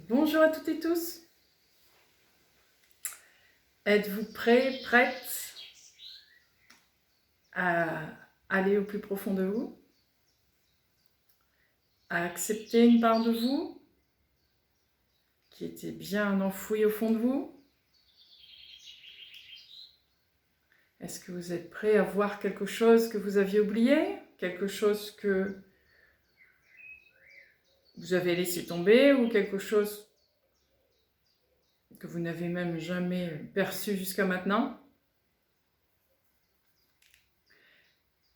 Bonjour à toutes et tous. Êtes-vous prêts, prêtes à aller au plus profond de vous, à accepter une part de vous qui était bien enfouie au fond de vous? Est-ce que vous êtes prêts à voir quelque chose que vous aviez oublié, quelque chose que vous avez laissé tomber ou quelque chose que vous n'avez même jamais perçu jusqu'à maintenant?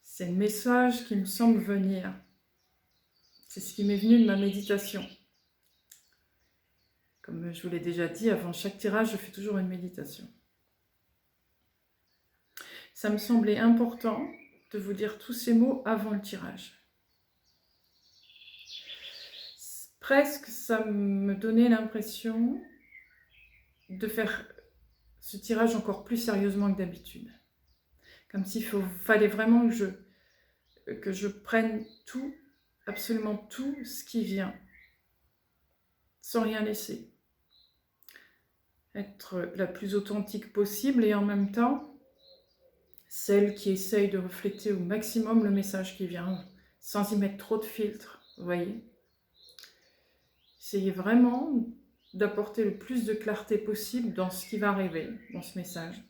C'est le message qui me semble venir. C'est ce qui m'est venu de ma méditation. Comme je vous l'ai déjà dit, avant chaque tirage, je fais toujours une méditation. Ça me semblait important de vous dire tous ces mots avant le tirage. Presque, ça me donnait l'impression de faire ce tirage encore plus sérieusement que d'habitude. Comme s'il fallait vraiment que je prenne tout, absolument tout ce qui vient, sans rien laisser. Être la plus authentique possible et en même temps, celle qui essaye de refléter au maximum le message qui vient, sans y mettre trop de filtres, vous voyez. Essayez vraiment d'apporter le plus de clarté possible dans ce qui va arriver, dans ce message.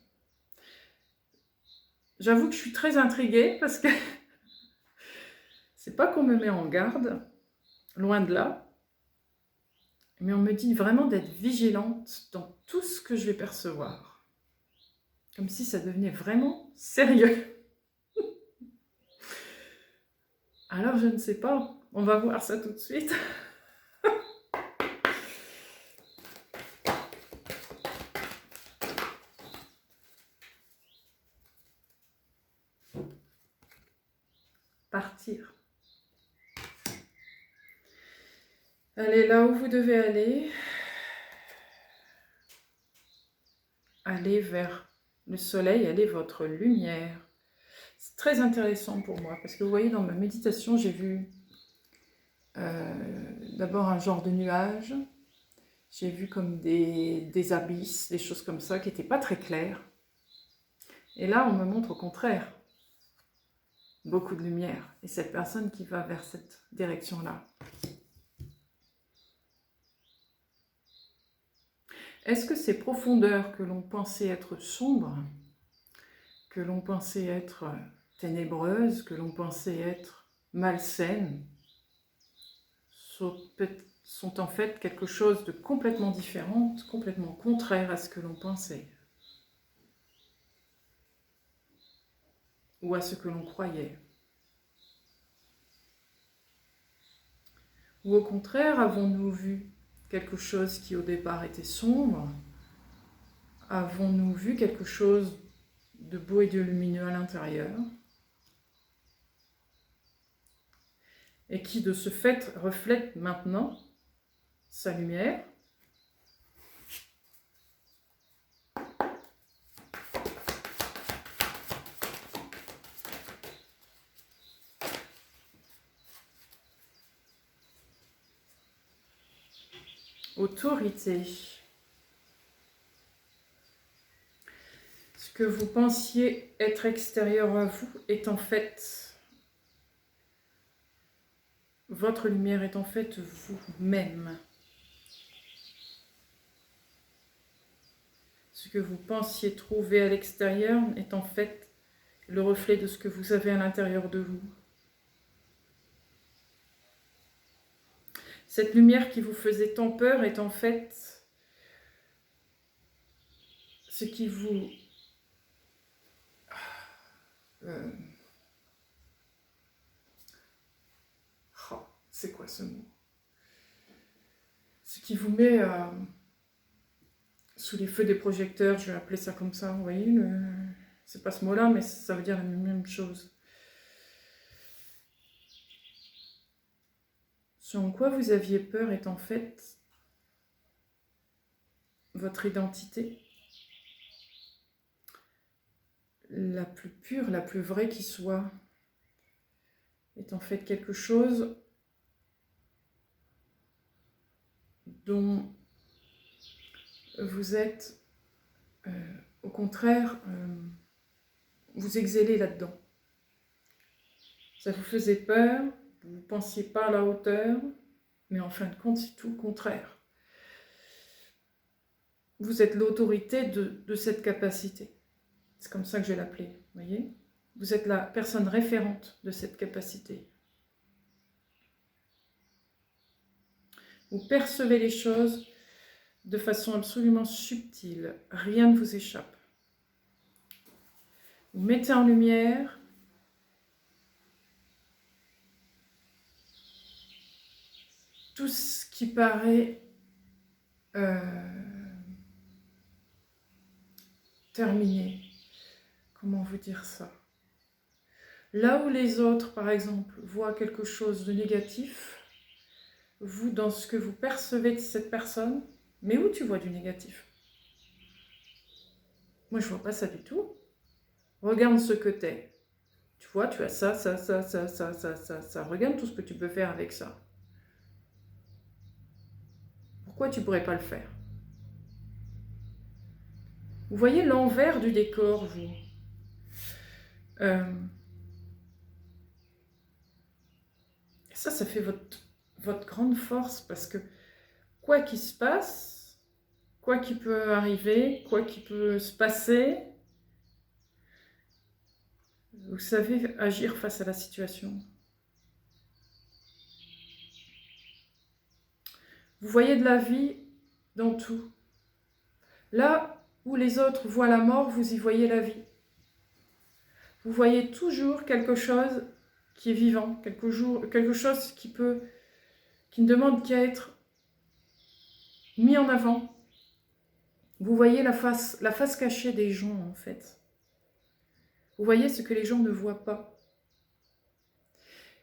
J'avoue que je suis très intriguée parce que c'est pas qu'on me met en garde, loin de là, mais on me dit vraiment d'être vigilante dans tout ce que je vais percevoir. Comme si ça devenait vraiment sérieux. Alors je ne sais pas, on va voir ça tout de suite. Partir. Allez là où vous devez aller. Allez vers le soleil, allez votre lumière. C'est très intéressant pour moi parce que vous voyez dans ma méditation, j'ai vu d'abord un genre de nuage. J'ai vu comme des abysses, des choses comme ça qui n'étaient pas très claires. Et là, on me montre au contraire beaucoup de lumière. Et cette personne qui va vers cette direction-là. Est-ce que ces profondeurs que l'on pensait être sombres, que l'on pensait être ténébreuses, que l'on pensait être malsaines, sont en fait quelque chose de complètement différent, complètement contraire à ce que l'on pensait, ou à ce que l'on croyait. Ou au contraire, avons-nous vu quelque chose qui au départ était sombre? Avons-nous vu quelque chose de beau et de lumineux à l'intérieur? Et qui de ce fait reflète maintenant sa lumière. Autorité. Ce que vous pensiez être extérieur à vous est en fait, votre lumière est en fait vous-même. Ce que vous pensiez trouver à l'extérieur est en fait le reflet de ce que vous avez à l'intérieur de vous. Cette lumière qui vous faisait tant peur est en fait ce qui vous... c'est quoi ce mot? Ce qui vous met sous les feux des projecteurs, je vais appeler ça comme ça, vous voyez, c'est pas ce mot-là, mais ça veut dire la même chose. Ce en quoi vous aviez peur est en fait votre identité, la plus pure, la plus vraie qui soit, est en fait quelque chose dont vous êtes, au contraire, vous excellez là-dedans. Ça vous faisait peur, vous ne pensiez pas à la hauteur, mais en fin de compte, c'est tout le contraire. Vous êtes l'autorité de cette capacité. C'est comme ça que je vais l'appeler, vous voyez ? Vous êtes la personne référente de cette capacité. Vous percevez les choses de façon absolument subtile. Rien ne vous échappe. Vous mettez en lumière tout ce qui paraît terminé. Comment vous dire ça ? Là où les autres, par exemple, voient quelque chose de négatif, vous, dans ce que vous percevez de cette personne, mais où tu vois du négatif ? Moi, je vois pas ça du tout. Regarde ce que t'es. Tu vois, tu as ça. Regarde tout ce que tu peux faire avec ça. Pourquoi tu pourrais pas le faire ? Vous voyez l'envers du décor, vous. Ça fait votre grande force, parce que quoi qu'il se passe, quoi qu'il peut arriver, quoi qu'il peut se passer, vous savez agir face à la situation. Vous voyez de la vie dans tout. Là où les autres voient la mort, vous y voyez la vie. Vous voyez toujours quelque chose qui est vivant, quelque chose qui ne demande qu'à être mis en avant. Vous voyez la face cachée des gens, en fait. Vous voyez ce que les gens ne voient pas.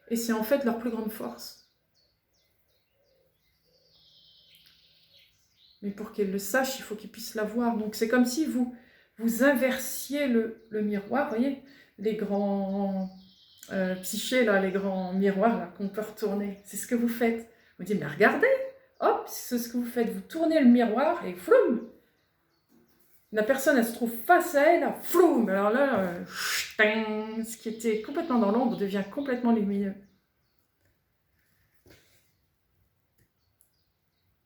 Et c'est en fait leur plus grande force. Mais pour qu'ils le sachent, il faut qu'ils puissent la voir. Donc c'est comme si vous inversiez le miroir, vous voyez, les grands psychés, là, les grands miroirs là, qu'on peut retourner. C'est ce que vous faites. Vous dites, mais regardez, hop, c'est ce que vous faites. Vous tournez le miroir et floum, la personne, elle se trouve face à elle, floum. Alors là, ce qui était complètement dans l'ombre devient complètement lumineux.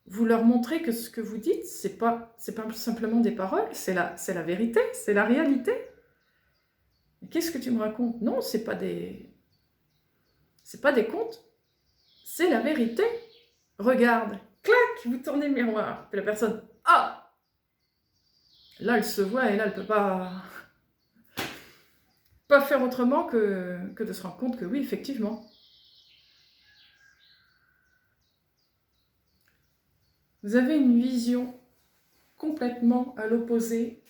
Vous leur montrez que ce que vous dites, c'est pas simplement des paroles, c'est la vérité, c'est la réalité. Qu'est-ce que tu me racontes ? Non, c'est pas des contes, c'est la vérité. Regarde, clac, vous tournez le miroir. Et la personne, ah ! Là, elle se voit et là, elle peut pas faire autrement que de se rendre compte que oui, effectivement. Vous avez une vision complètement à l'opposé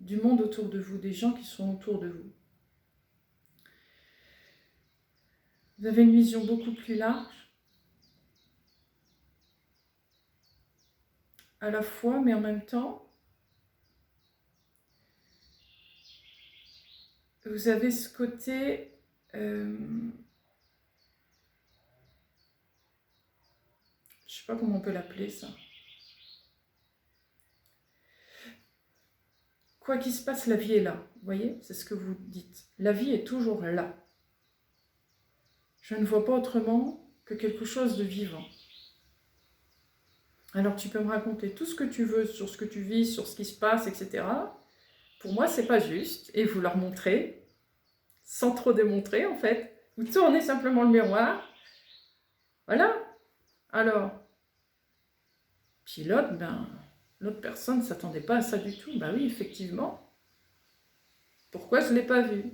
du monde autour de vous, des gens qui sont autour de vous. Vous avez une vision beaucoup plus large, à la fois, mais en même temps, vous avez ce côté je sais pas comment on peut l'appeler ça. Quoi qu'il se passe, la vie est là. Vous voyez, c'est ce que vous dites. La vie est toujours là. Je ne vois pas autrement que quelque chose de vivant. Alors tu peux me raconter tout ce que tu veux sur ce que tu vis, sur ce qui se passe, etc. Pour moi, c'est pas juste. Et vous leur montrez, sans trop démontrer en fait. Vous tournez simplement le miroir. Voilà. Alors, puis l'autre, l'autre personne ne s'attendait pas à ça du tout. Ben oui, effectivement. Pourquoi je ne l'ai pas vu ?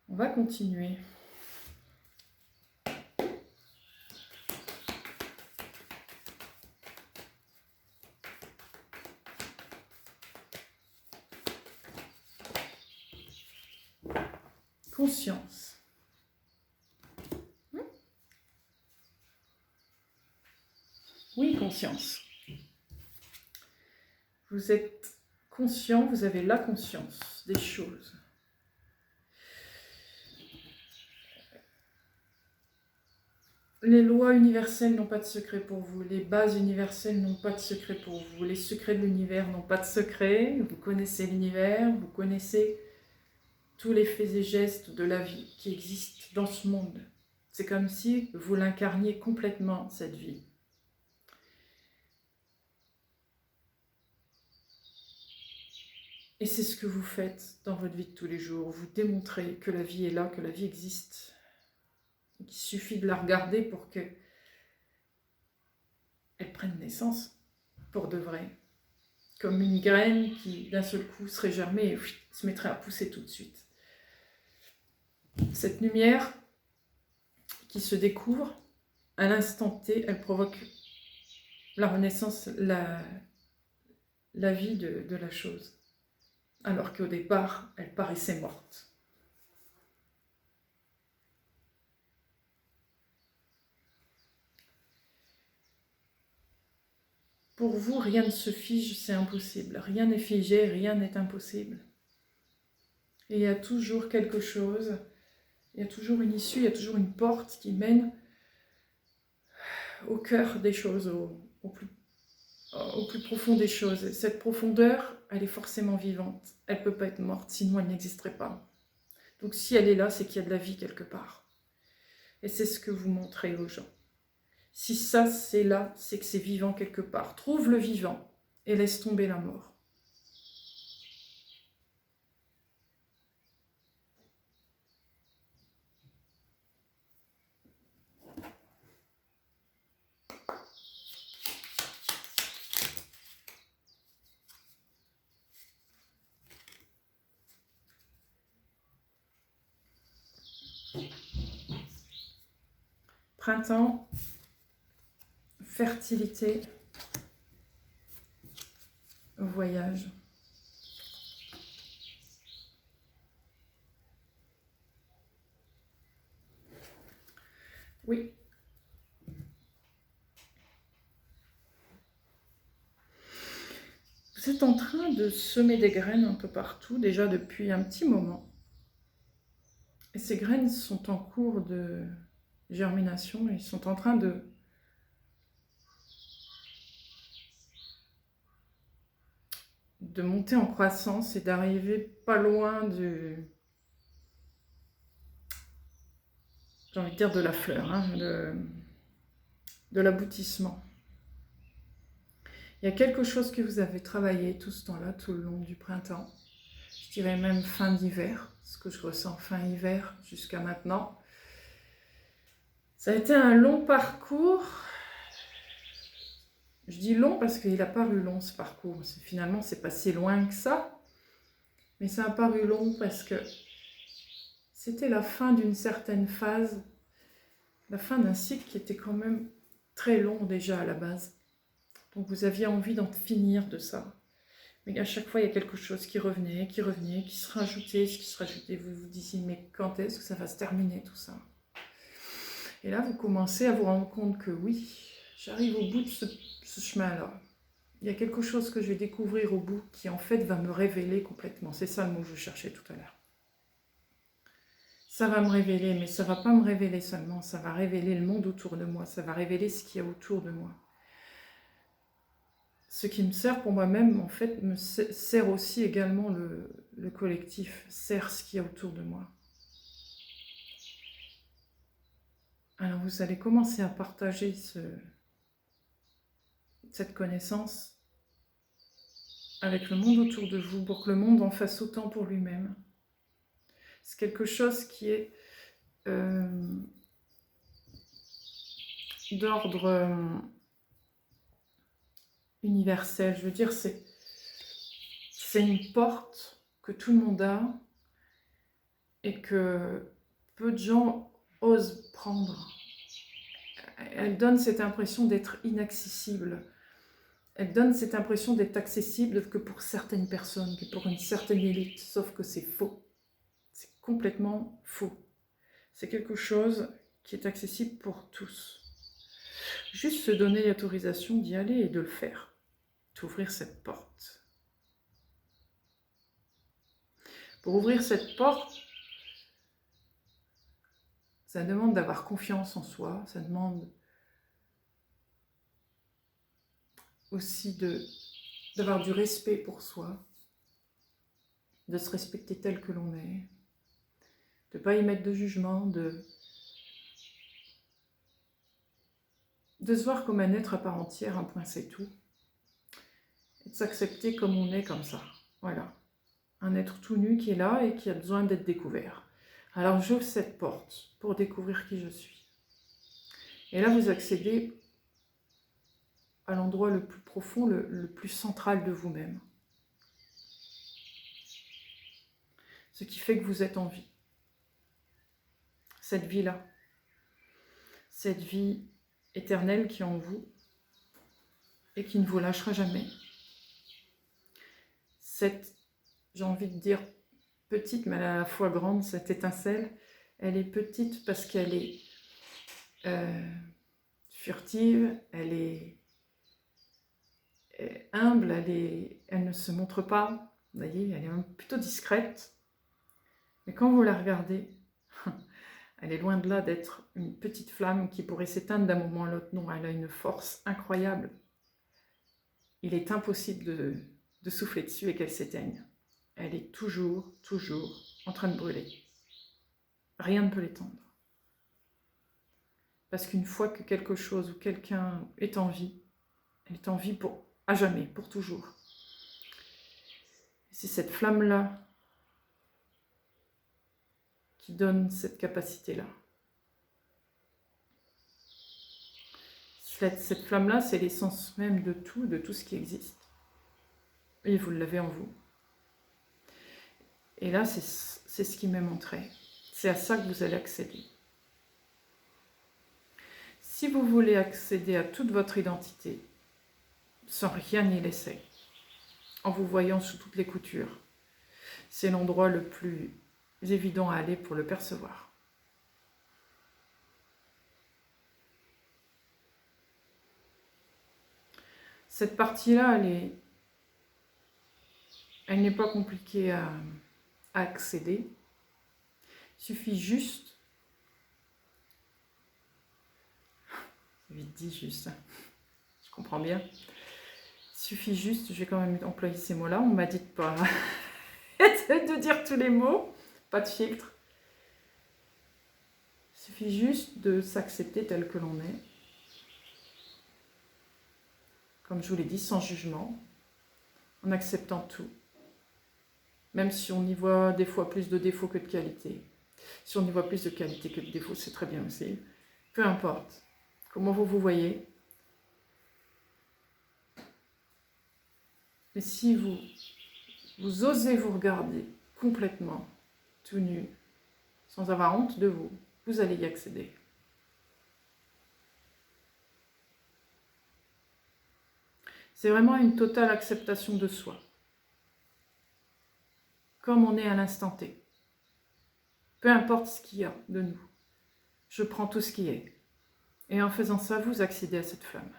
On va continuer. Conscience. Oui, conscience. Vous êtes conscient, vous avez la conscience des choses. Les lois universelles n'ont pas de secret pour vous, les bases universelles n'ont pas de secret pour vous, les secrets de l'univers n'ont pas de secret, vous connaissez l'univers, vous connaissez tous les faits et gestes de la vie qui existent dans ce monde. C'est comme si vous l'incarniez complètement, cette vie. Et c'est ce que vous faites dans votre vie de tous les jours. Vous démontrez que la vie est là, que la vie existe. Il suffit de la regarder pour qu'elle prenne naissance, pour de vrai. Comme une graine qui, d'un seul coup, serait germée et se mettrait à pousser tout de suite. Cette lumière qui se découvre, à l'instant T, elle provoque la renaissance, la vie de la chose. Alors qu'au départ, elle paraissait morte. Pour vous, rien ne se fige, c'est impossible. Rien n'est figé, rien n'est impossible. Et il y a toujours quelque chose, il y a toujours une issue, il y a toujours une porte qui mène au cœur des choses, au plus profond des choses. Cette profondeur, elle est forcément vivante. Elle ne peut pas être morte, sinon elle n'existerait pas. Donc si elle est là, c'est qu'il y a de la vie quelque part. Et c'est ce que vous montrez aux gens. Si ça, c'est là, c'est que c'est vivant quelque part. Trouve le vivant et laisse tomber la mort. Printemps, fertilité, voyage. Oui. Vous êtes en train de semer des graines un peu partout, déjà depuis un petit moment. Et ces graines sont en cours de germination, ils sont en train de monter en croissance et d'arriver pas loin j'ai envie de dire de la fleur, hein, de l'aboutissement. Il y a quelque chose que vous avez travaillé tout ce temps-là, tout le long du printemps. Je dirais même fin d'hiver, ce que je ressens fin hiver jusqu'à maintenant. Ça a été un long parcours. Je dis long parce qu'il a paru long ce parcours. Finalement, c'est pas si loin que ça. Mais ça a paru long parce que c'était la fin d'une certaine phase, la fin d'un cycle qui était quand même très long déjà à la base. Donc vous aviez envie d'en finir de ça. Mais à chaque fois, il y a quelque chose qui revenait, qui se rajoutait, qui se rajoutait. Vous vous disiez, mais quand est-ce que ça va se terminer tout ça? Et là, vous commencez à vous rendre compte que oui, j'arrive au bout de ce chemin-là. Il y a quelque chose que je vais découvrir au bout qui en fait va me révéler complètement. C'est ça le mot que je cherchais tout à l'heure. Ça va me révéler, mais ça ne va pas me révéler seulement, ça va révéler le monde autour de moi, ça va révéler ce qu'il y a autour de moi. Ce qui me sert pour moi-même, en fait, me sert aussi également le collectif, sert ce qu'il y a autour de moi. Alors vous allez commencer à partager cette connaissance avec le monde autour de vous pour que le monde en fasse autant pour lui-même. C'est quelque chose qui est d'ordre universel. Je veux dire, c'est une porte que tout le monde a et que peu de gens osent prendre. Elle donne cette impression d'être inaccessible. Elle donne cette impression d'être accessible que pour certaines personnes, que pour une certaine élite, sauf que c'est faux. C'est complètement faux. C'est quelque chose qui est accessible pour tous. Juste se donner l'autorisation d'y aller et de le faire. D'ouvrir cette porte. Pour ouvrir cette porte, Ça demande d'avoir confiance en soi, ça demande aussi d'avoir du respect pour soi, de se respecter tel que l'on est, de ne pas y mettre de jugement, de se voir comme un être à part entière, un point c'est tout, et de s'accepter comme on est comme ça, voilà. Un être tout nu qui est là et qui a besoin d'être découvert. Alors j'ouvre cette porte pour découvrir qui je suis. Et là vous accédez à l'endroit le plus profond, le plus central de vous-même. Ce qui fait que vous êtes en vie. Cette vie-là. Cette vie éternelle qui est en vous et qui ne vous lâchera jamais. Cette, j'ai envie de dire, petite, mais à la fois grande, cette étincelle, elle est petite parce qu'elle est furtive, elle est humble, elle ne se montre pas, vous voyez, elle est même plutôt discrète. Mais quand vous la regardez, elle est loin de là d'être une petite flamme qui pourrait s'éteindre d'un moment à l'autre. Non, elle a une force incroyable. Il est impossible de souffler dessus et qu'elle s'éteigne. Elle est toujours en train de brûler. Rien ne peut l'éteindre. Parce qu'une fois que quelque chose ou quelqu'un est en vie, elle est en vie à jamais, pour toujours. C'est cette flamme-là qui donne cette capacité-là. Cette flamme-là, c'est l'essence même de tout ce qui existe. Et vous l'avez en vous. Et là, c'est ce qui m'est montré. C'est à ça que vous allez accéder. Si vous voulez accéder à toute votre identité, sans rien y laisser, en vous voyant sous toutes les coutures, c'est l'endroit le plus évident à aller pour le percevoir. Cette partie-là, elle n'est pas compliquée à accéder. Il suffit juste, c'est vite dit juste, je comprends bien. Il suffit juste, je vais quand même employer ces mots-là, on m'a dit de pas de dire tous les mots, pas de filtre. Il suffit juste de s'accepter tel que l'on est. Comme je vous l'ai dit, sans jugement, en acceptant tout. Même si on y voit des fois plus de défauts que de qualités. Si on y voit plus de qualités que de défauts, c'est très bien aussi. Peu importe comment vous vous voyez. Mais si vous osez vous regarder complètement, tout nu, sans avoir honte de vous, vous allez y accéder. C'est vraiment une totale acceptation de soi. Comme on est à l'instant T. Peu importe ce qu'il y a de nous. Je prends tout ce qui est. Et en faisant ça, vous accédez à cette flamme.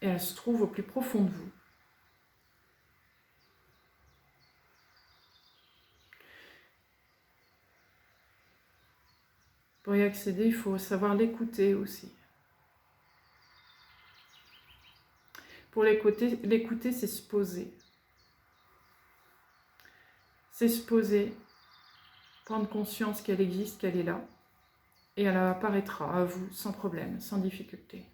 Et elle se trouve au plus profond de vous. Pour y accéder, il faut savoir l'écouter aussi. Pour l'écouter, c'est se poser. C'est se poser, prendre conscience qu'elle existe, qu'elle est là, et elle apparaîtra à vous sans problème, sans difficulté.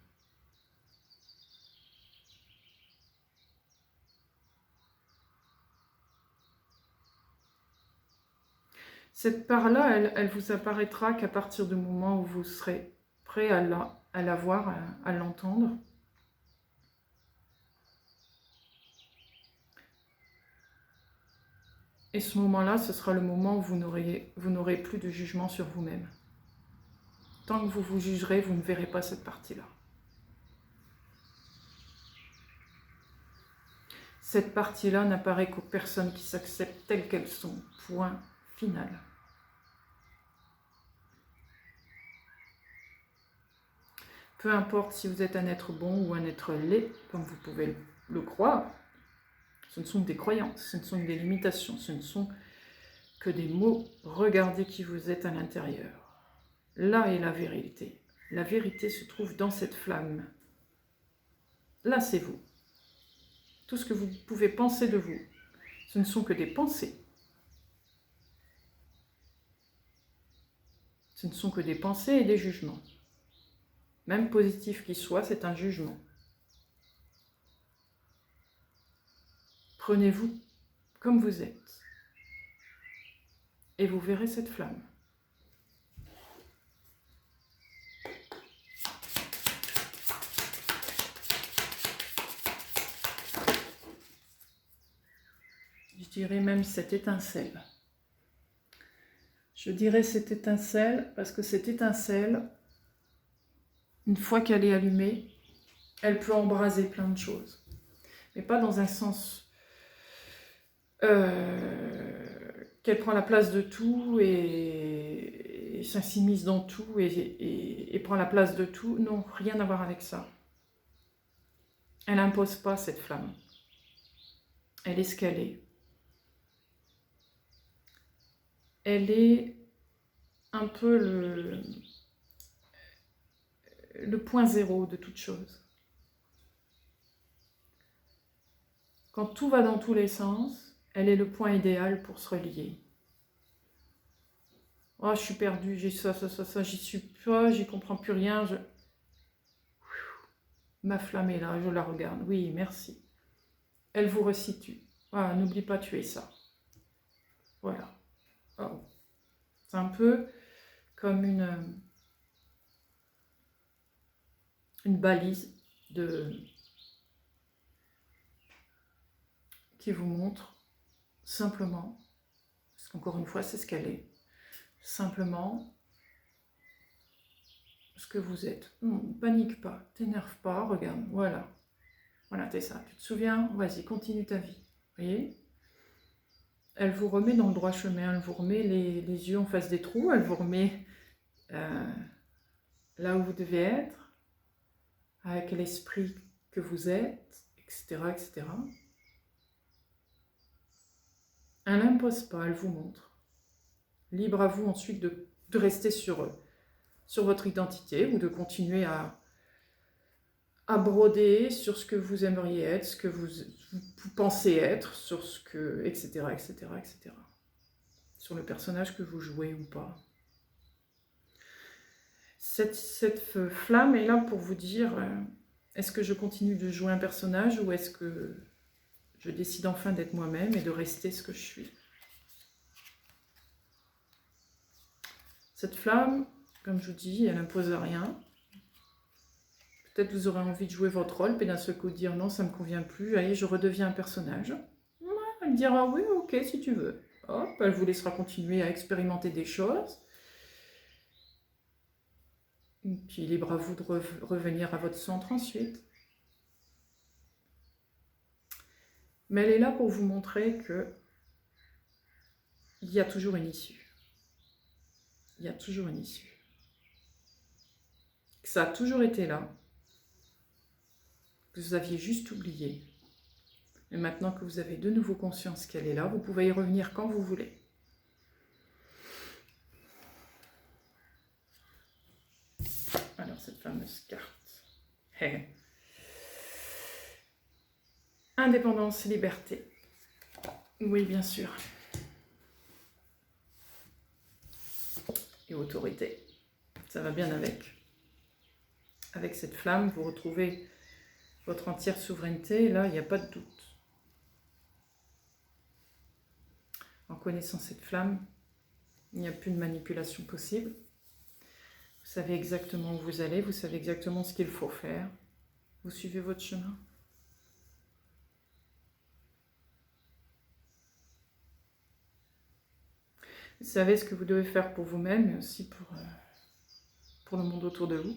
Cette part-là, elle vous apparaîtra qu'à partir du moment où vous serez prêt à la voir, à l'entendre. Et ce moment-là, ce sera le moment où vous n'aurez plus de jugement sur vous-même. Tant que vous vous jugerez, vous ne verrez pas cette partie-là. Cette partie-là n'apparaît qu'aux personnes qui s'acceptent telles qu'elles sont. Point final. Peu importe si vous êtes un être bon ou un être laid, comme vous pouvez le croire, ce ne sont que des croyances, ce ne sont que des limitations, ce ne sont que des mots. Regardez qui vous êtes à l'intérieur. Là est la vérité. La vérité se trouve dans cette flamme. Là, c'est vous. Tout ce que vous pouvez penser de vous, ce ne sont que des pensées. Ce ne sont que des pensées et des jugements. Même positif qu'il soit, c'est un jugement. Prenez-vous comme vous êtes. Et vous verrez cette flamme. Je dirais même cette étincelle. Je dirais cette étincelle parce que cette étincelle, une fois qu'elle est allumée, elle peut embraser plein de choses. Mais pas dans un sens qu'elle prend la place de tout et s'immisce dans tout et prend la place de tout. Non, rien à voir avec ça. Elle n'impose pas cette flamme. Elle est ce qu'elle est. Elle est un peu le point zéro de toute chose. Quand tout va dans tous les sens, elle est le point idéal pour se relier. Oh, je suis perdue, j'ai ça, j'y suis pas, j'y comprends plus rien. Ma flamme est là, je la regarde. Oui, merci. Elle vous resitue. Ah, n'oublie pas, tu es ça. Voilà. Oh. C'est un peu comme une balise qui vous montre simplement, parce qu'encore une fois, c'est ce qu'elle est, simplement ce que vous êtes. Non, panique pas, t'énerve pas, regarde, voilà. Voilà, t'es ça. Tu te souviens? Vas-y, continue ta vie. Vous voyez? Elle vous remet dans le droit chemin, elle vous remet les yeux en face des trous, elle vous remet là où vous devez être, avec l'esprit que vous êtes, etc., etc. Elle n'impose pas, elle vous montre. Libre à vous ensuite de rester sur votre identité ou de continuer à broder sur ce que vous aimeriez être, ce que vous pensez être, sur ce que, etc., etc., etc. Sur le personnage que vous jouez ou pas. Cette flamme est là pour vous dire, est-ce que je continue de jouer un personnage ou est-ce que je décide enfin d'être moi-même et de rester ce que je suis. Cette flamme, comme je vous dis, elle n'impose rien. Peut-être vous aurez envie de jouer votre rôle, puis d'un seul coup dire non, ça ne me convient plus, allez, je redeviens un personnage. Elle dira oui, ok, si tu veux. Hop, elle vous laissera continuer à expérimenter des choses. Et puis libre à vous de revenir à votre centre ensuite. Mais elle est là pour vous montrer que il y a toujours une issue. Il y a toujours une issue. Que ça a toujours été là. Que vous aviez juste oublié. Et maintenant que vous avez de nouveau conscience qu'elle est là, vous pouvez y revenir quand vous voulez. Alors, cette fameuse carte. Hey. Indépendance, liberté. Oui, bien sûr. Et autorité. Ça va bien avec. Avec cette flamme, vous retrouvez votre entière souveraineté. Et là, il n'y a pas de doute. En connaissant cette flamme, il n'y a plus de manipulation possible. Vous savez exactement où vous allez, vous savez exactement ce qu'il faut faire. Vous suivez votre chemin. Vous savez ce que vous devez faire pour vous-même, mais aussi pour le monde autour de vous.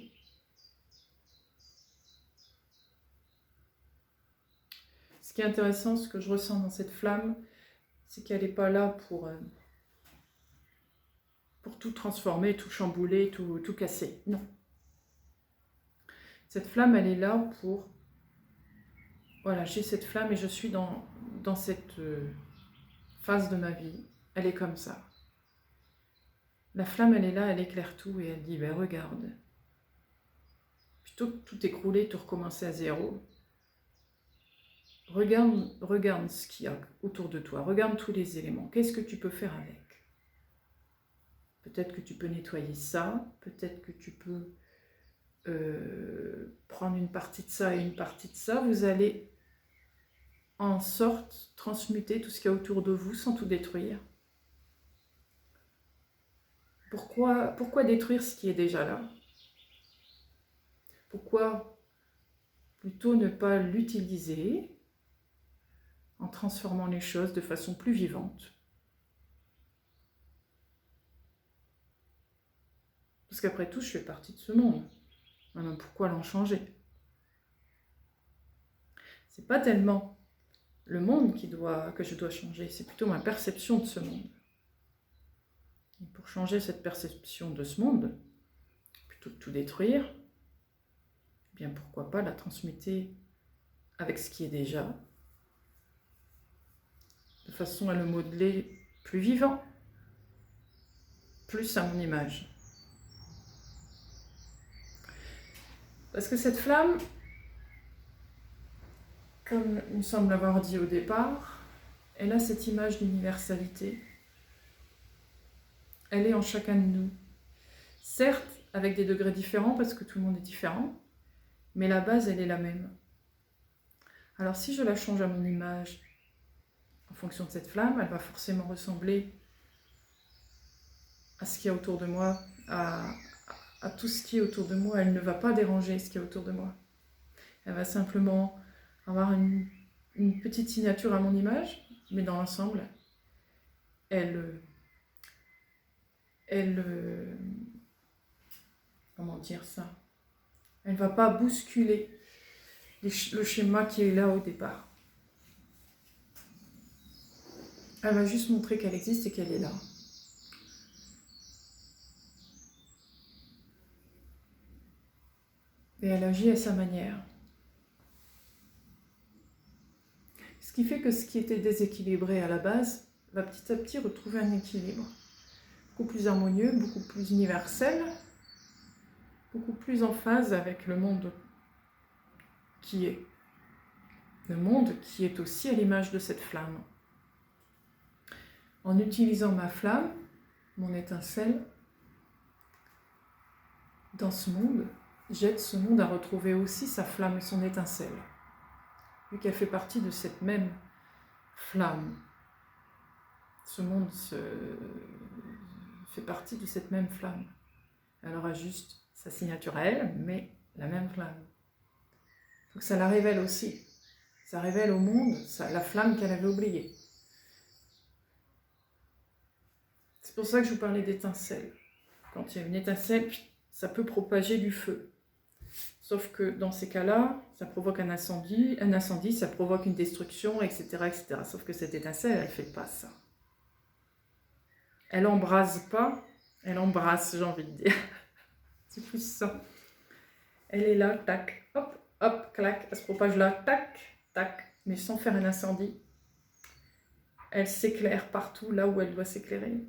Ce qui est intéressant, ce que je ressens dans cette flamme, c'est qu'elle n'est pas là pour tout transformer, tout chambouler, tout casser. Non. Cette flamme, elle est là pour... Voilà, j'ai cette flamme et je suis dans cette phase de ma vie. Elle est comme ça. La flamme, elle est là, elle éclaire tout et elle dit, ben regarde, plutôt que tout écrouler, tout recommencer à zéro, regarde ce qu'il y a autour de toi, regarde tous les éléments, qu'est-ce que tu peux faire avec? Peut-être que tu peux nettoyer ça, peut-être que tu peux prendre une partie de ça et une partie de ça. Vous allez en sorte transmuter tout ce qu'il y a autour de vous sans tout détruire. Pourquoi détruire ce qui est déjà là? Pourquoi plutôt ne pas l'utiliser en transformant les choses de façon plus vivante? Parce qu'après tout, je fais partie de ce monde. Alors pourquoi l'en changer? C'est pas tellement le monde que je dois changer, c'est plutôt ma perception de ce monde. Et pour changer cette perception de ce monde, plutôt que tout détruire, eh bien pourquoi pas la transmuter avec ce qui est déjà, de façon à le modeler plus vivant, plus à mon image. Parce que cette flamme, comme il me semble l'avoir dit au départ, elle a cette image d'universalité. Elle est en chacun de nous. Certes, avec des degrés différents, parce que tout le monde est différent, mais la base, elle est la même. Alors si je la change à mon image, en fonction de cette flamme, elle va forcément ressembler à ce qu'il y a autour de moi, à tout ce qui est autour de moi. Elle ne va pas déranger ce qui est autour de moi. Elle va simplement avoir une petite signature à mon image, mais dans l'ensemble, comment dire ça? Elle ne va pas bousculer le schéma qui est là au départ. Elle va juste montrer qu'elle existe et qu'elle est là. Et elle agit à sa manière. Ce qui fait que ce qui était déséquilibré à la base va petit à petit retrouver un équilibre. Beaucoup plus harmonieux, beaucoup plus universel, beaucoup plus en phase avec le monde qui est. Le monde qui est aussi à l'image de cette flamme. En utilisant ma flamme, mon étincelle, dans ce monde, j'aide ce monde à retrouver aussi sa flamme et son étincelle. Vu qu'elle fait partie de cette même flamme. Ce monde fait partie de cette même flamme. Elle aura juste sa signature à elle, mais la même flamme. Donc ça la révèle aussi. Ça révèle au monde la flamme qu'elle avait oubliée. C'est pour ça que je vous parlais d'étincelle. Quand il y a une étincelle, ça peut propager du feu. Sauf que dans ces cas-là, ça provoque un incendie, ça provoque une destruction, etc., etc. Sauf que cette étincelle, elle ne fait pas ça. Elle embrase pas, elle embrasse, j'ai envie de dire. C'est plus ça. Elle est là, tac, hop, hop, clac, elle se propage là, tac, tac, mais sans faire un incendie. Elle s'éclaire partout, là où elle doit s'éclairer.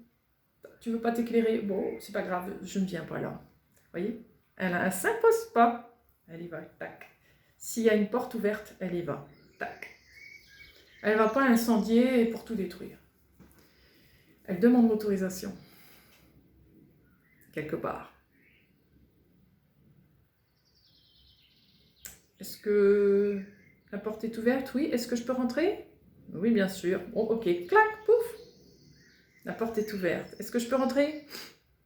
Tu veux pas t'éclairer? Bon, c'est pas grave, je ne viens pas là. Vous voyez? Elle ne s'impose pas. Elle y va, tac. S'il y a une porte ouverte, elle y va, tac. Elle ne va pas incendier pour tout détruire. Elle demande l'autorisation. Quelque part. Est-ce que la porte est ouverte? Oui. Est-ce que je peux rentrer? Oui, bien sûr. Bon, ok. Clac, pouf. La porte est ouverte. Est-ce que je peux rentrer?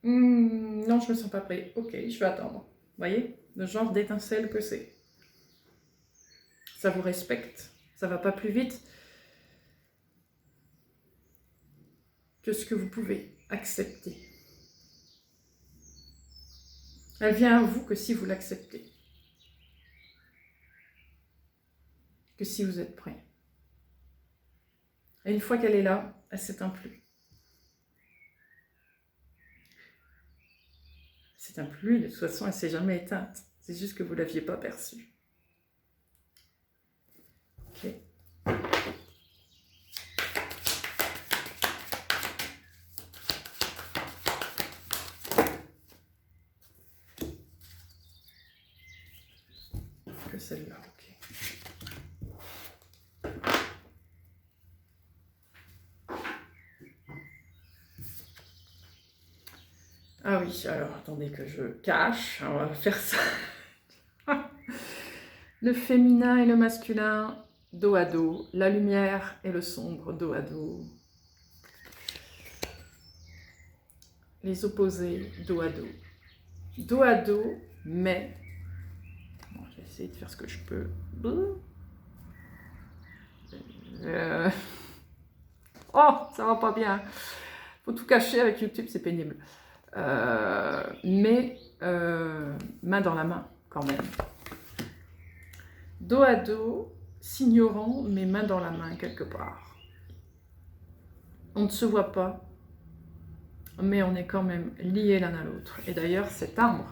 Non, je ne me sens pas prêt. Ok, je vais attendre. Vous voyez? Le genre d'étincelle que c'est. Ça vous respecte. Ça ne va pas plus vite que ce que vous pouvez accepter. Elle vient à vous que si vous l'acceptez. Que si vous êtes prêt. Et une fois qu'elle est là, elle ne s'éteint plus. Elle ne s'éteint plus, de toute façon, elle ne s'est jamais éteinte. C'est juste que vous ne l'aviez pas perçue. Ok. celle-là, ok. Ah oui, alors attendez que je cache, on va faire ça. Le féminin et le masculin, dos à dos. La lumière et le sombre, dos à dos. Les opposés, dos à dos. Dos à dos, mais... Bon, je vais essayer de faire ce que je peux. Oh, ça va pas bien. Faut tout cacher avec YouTube, c'est pénible. Mais main dans la main, quand même. Dos à dos, s'ignorant, mais main dans la main quelque part. On ne se voit pas, mais on est quand même liés l'un à l'autre. Et d'ailleurs, cet arbre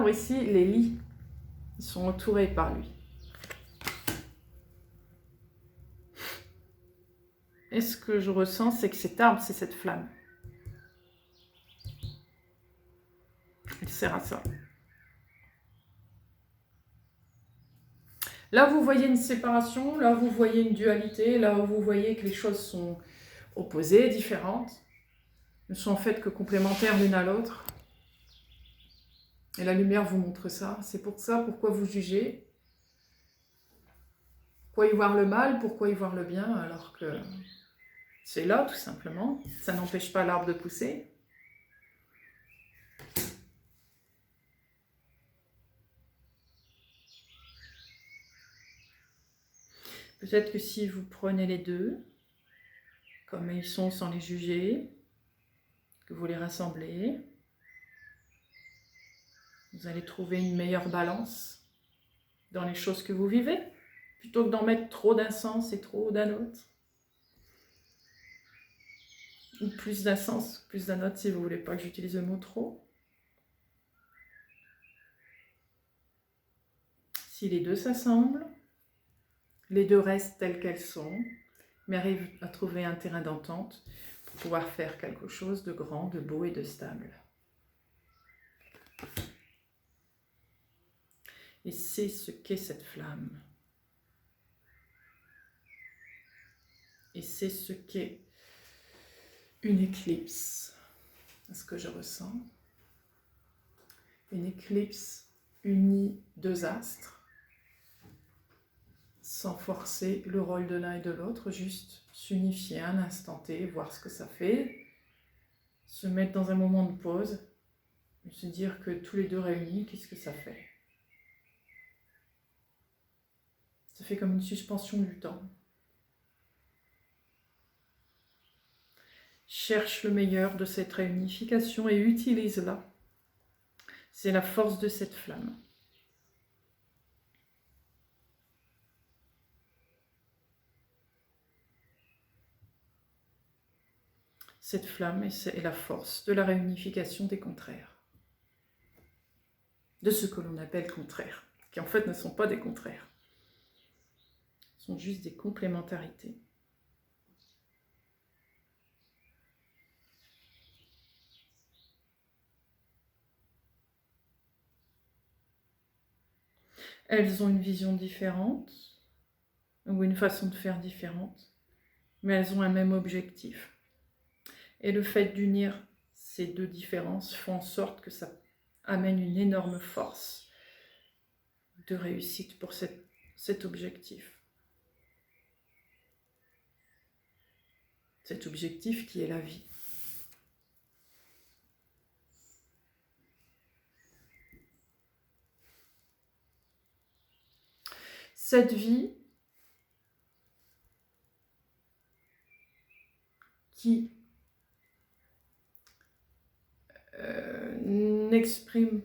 ici, les lits, ils sont entourés par lui. Et ce que je ressens, c'est que cet arbre, c'est cette flamme. Il sert à ça. Là, vous voyez une séparation, là, vous voyez une dualité, là, vous voyez que les choses sont opposées, différentes, ne sont en fait que complémentaires l'une à l'autre. Et la lumière vous montre ça. C'est pour ça, pourquoi vous jugez. Pourquoi y voir le mal, pourquoi y voir le bien, alors que c'est là, tout simplement. Ça n'empêche pas l'arbre de pousser. Peut-être que si vous prenez les deux, comme ils sont sans les juger, que vous les rassemblez, vous allez trouver une meilleure balance dans les choses que vous vivez, plutôt que d'en mettre trop d'un sens et trop d'un autre. Ou plus d'un sens, plus d'un autre, si vous ne voulez pas que j'utilise le mot trop. Si les deux s'assemblent, les deux restent telles qu'elles sont, mais arrivent à trouver un terrain d'entente pour pouvoir faire quelque chose de grand, de beau et de stable. Et c'est ce qu'est cette flamme. Et c'est ce qu'est une éclipse. C'est ce que je ressens. Une éclipse unit deux astres, sans forcer le rôle de l'un et de l'autre, juste s'unifier à un instant T, voir ce que ça fait, se mettre dans un moment de pause, et se dire que tous les deux réunis, qu'est-ce que ça fait? Ça fait comme une suspension du temps. Cherche le meilleur de cette réunification et utilise-la. C'est la force de cette flamme. Cette flamme est la force de la réunification des contraires. De ce que l'on appelle contraires, qui en fait ne sont pas des contraires. Ce sont juste des complémentarités. Elles ont une vision différente, ou une façon de faire différente, mais elles ont un même objectif. Et le fait d'unir ces deux différences fait en sorte que ça amène une énorme force de réussite pour cet objectif. Cet objectif qui est la vie. Cette vie qui n'exprime,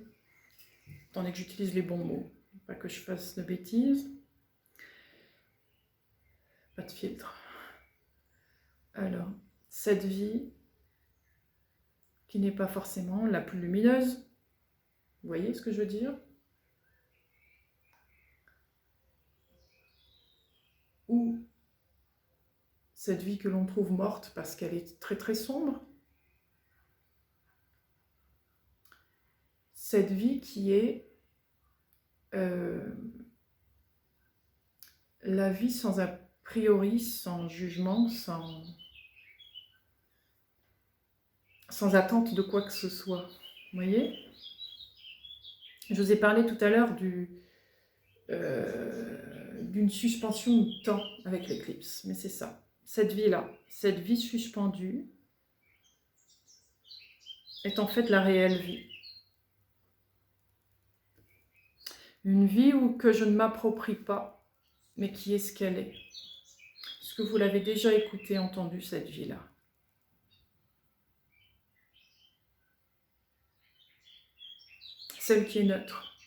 attendez que j'utilise les bons mots, pas que je fasse de bêtises, pas de filtre. Alors, cette vie qui n'est pas forcément la plus lumineuse, vous voyez ce que je veux dire? Ou cette vie que l'on trouve morte parce qu'elle est très très sombre. cette vie qui est la vie sans a priori, sans jugement, sans attente de quoi que ce soit. Vous voyez? Je vous ai parlé tout à l'heure d'une suspension de temps avec l'éclipse, mais c'est ça. Cette vie-là, cette vie suspendue est en fait la réelle vie. Une vie que je ne m'approprie pas, mais qui est ce qu'elle est. Est-ce que vous l'avez déjà écoutée, entendue, cette vie-là? Celle qui est neutre.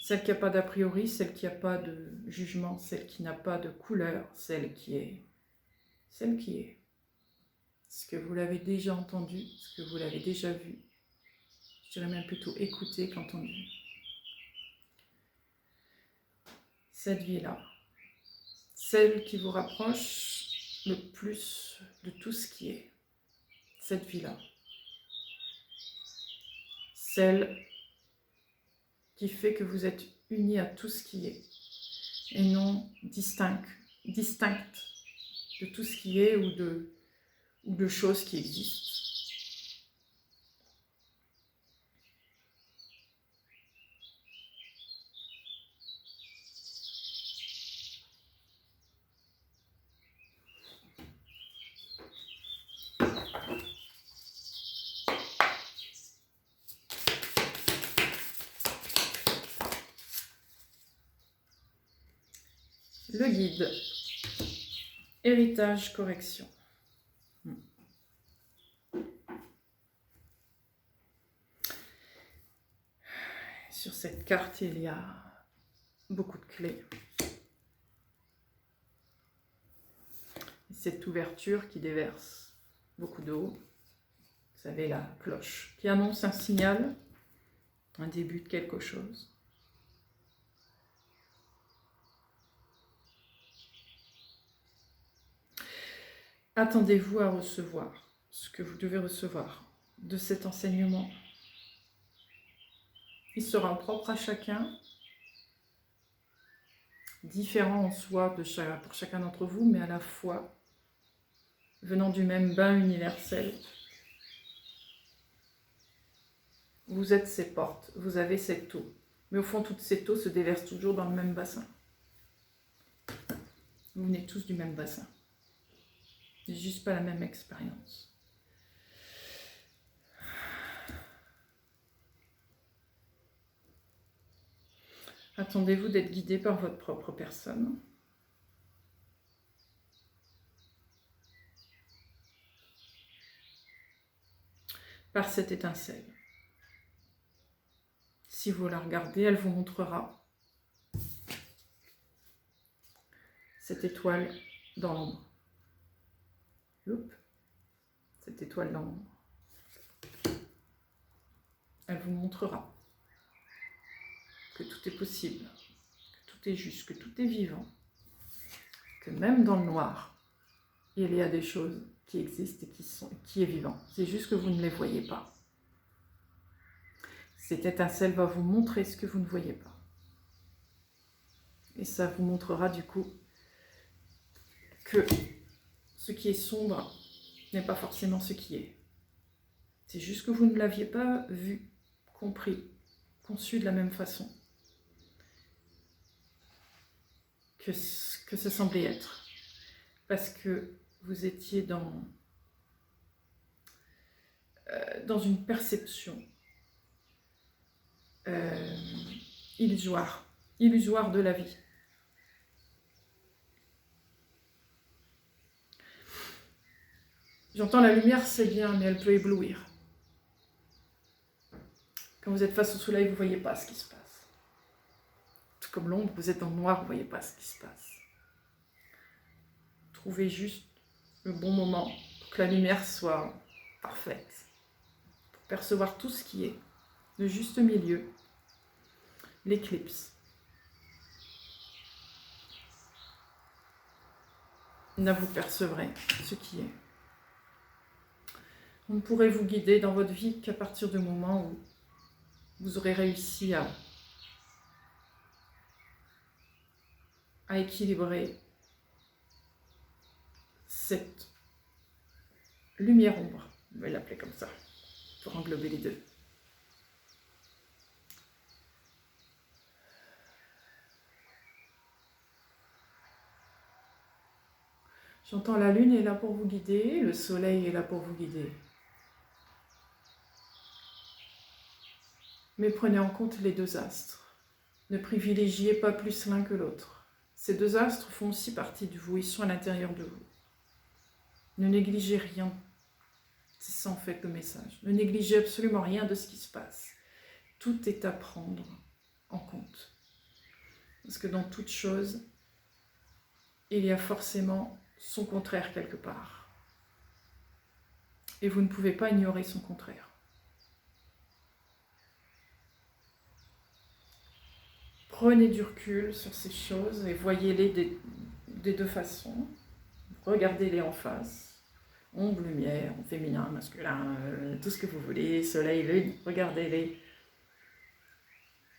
Celle qui n'a pas d'a priori, celle qui n'a pas de jugement, celle qui n'a pas de couleur, celle qui est. Celle qui est. Est-ce que vous l'avez déjà entendu? Est-ce que vous l'avez déjà vu? Je dirais même plutôt écouté qu'entendu. Cette vie-là, celle qui vous rapproche le plus de tout ce qui est. Cette vie-là. Celle qui fait que vous êtes unis à tout ce qui est et non distincte de tout ce qui est ou de choses qui existent. Le guide, héritage, correction. Sur cette carte, il y a beaucoup de clés. Cette ouverture qui déverse beaucoup d'eau. Vous savez, la cloche qui annonce un signal, un début de quelque chose. Attendez-vous à recevoir ce que vous devez recevoir de cet enseignement. Il sera propre à chacun, différent en soi pour chacun d'entre vous, mais à la fois venant du même bain universel. Vous êtes ces portes, vous avez cette eau, mais au fond, toute cette eau se déverse toujours dans le même bassin. Vous venez tous du même bassin. C'est juste pas la même expérience. Attendez-vous d'être guidé par votre propre personne. Par cette étincelle. Si vous la regardez, elle vous montrera cette étoile dans l'ombre. Cette étoile dans l'ombre. Elle vous montrera que tout est possible, que tout est juste, que tout est vivant, que même dans le noir, il y a des choses qui existent et qui est vivant. C'est juste que vous ne les voyez pas. Cette étincelle va vous montrer ce que vous ne voyez pas. Et ça vous montrera du coup que ce qui est sombre n'est pas forcément ce qui est. C'est juste que vous ne l'aviez pas vu, compris, conçu de la même façon que ça semblait être. Parce que vous étiez dans une perception illusoire de la vie. J'entends la lumière, c'est bien, mais elle peut éblouir. Quand vous êtes face au soleil, vous ne voyez pas ce qui se passe. Tout comme l'ombre, vous êtes dans le noir, vous ne voyez pas ce qui se passe. Trouvez juste le bon moment pour que la lumière soit parfaite, pour percevoir tout ce qui est, le juste milieu, l'éclipse. Là, vous percevrez ce qui est. Vous ne pourrez vous guider dans votre vie qu'à partir du moment où vous aurez réussi à équilibrer cette lumière-ombre, on va l'appeler comme ça, pour englober les deux. J'entends la lune est là pour vous guider, le soleil est là pour vous guider. Mais prenez en compte les deux astres. Ne privilégiez pas plus l'un que l'autre. Ces deux astres font aussi partie de vous, ils sont à l'intérieur de vous. Ne négligez rien. C'est ça en fait le message. Ne négligez absolument rien de ce qui se passe. Tout est à prendre en compte. Parce que dans toute chose, il y a forcément son contraire quelque part. Et vous ne pouvez pas ignorer son contraire. Prenez du recul sur ces choses et voyez-les des deux façons. Regardez-les en face. Ombre, lumière, féminin, masculin, tout ce que vous voulez, soleil, lune, regardez-les.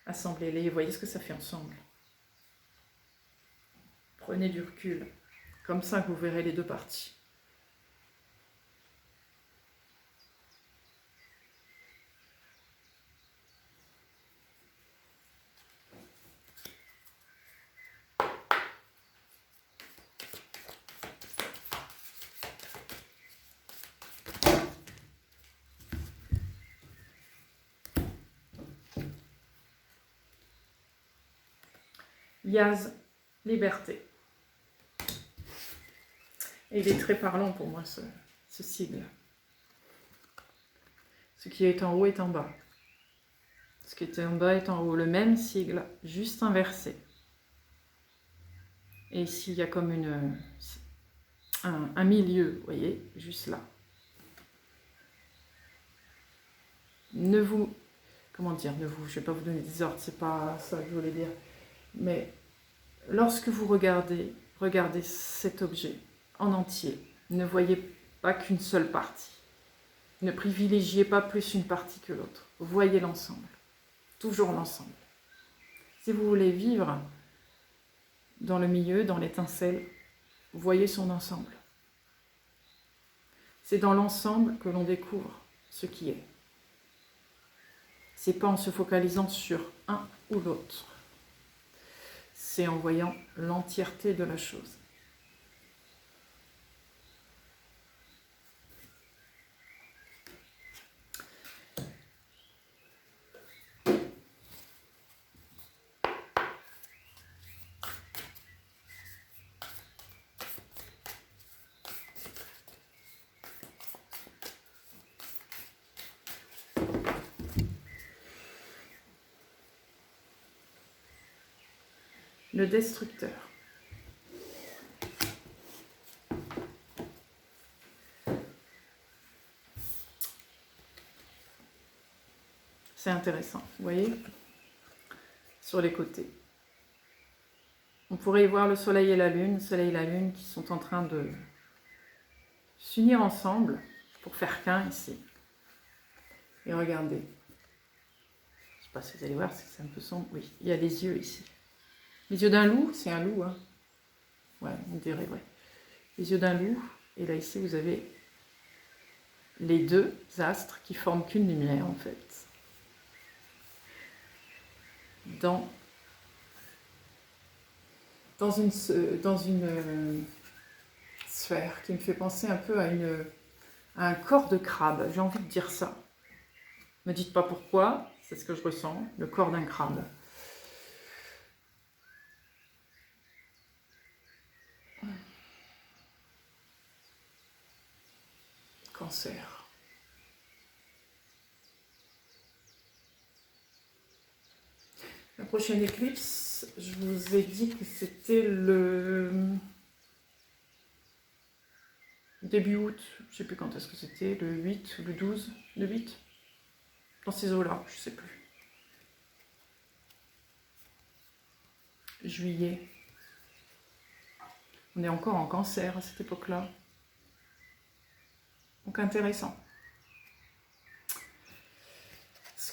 Assemblez-les et voyez ce que ça fait ensemble. Prenez du recul. Comme ça, vous verrez les deux parties. Yaz, liberté. Et il est très parlant pour moi, ce sigle. Ce qui est en haut est en bas. Ce qui est en bas est en haut. Le même sigle, juste inversé. Et ici, il y a comme un milieu, vous voyez, juste là. Ne vous... Comment dire, je ne vais pas vous donner des ordres, c'est pas ça que je voulais dire. Mais lorsque vous regardez cet objet en entier, ne voyez pas qu'une seule partie. Ne privilégiez pas plus une partie que l'autre. Voyez l'ensemble. Toujours l'ensemble. Si vous voulez vivre dans le milieu, dans l'étincelle, voyez son ensemble. C'est dans l'ensemble que l'on découvre ce qui est. C'est pas en se focalisant sur un ou l'autre. C'est en voyant l'entièreté de la chose. Le destructeur. C'est intéressant, vous voyez, sur les côtés. On pourrait y voir le soleil et la lune qui sont en train de s'unir ensemble pour faire qu'un ici. Et regardez. Je ne sais pas si vous allez voir, c'est un peu sombre. Oui, il y a les yeux ici. Les yeux d'un loup, c'est un loup, hein. Ouais, on dirait, ouais. Les yeux d'un loup. Et là, ici, vous avez les deux astres qui forment qu'une lumière, en fait. Dans une sphère qui me fait penser un peu à un corps de crabe. J'ai envie de dire ça. Ne me dites pas pourquoi, c'est ce que je ressens, le corps d'un crabe. Cancer. La prochaine éclipse, je vous ai dit que c'était le début août, je ne sais plus quand est-ce que c'était, le 8 ou le 12, le 8, dans ces eaux-là, je ne sais plus. Juillet. On est encore en cancer à cette époque-là. Donc intéressant.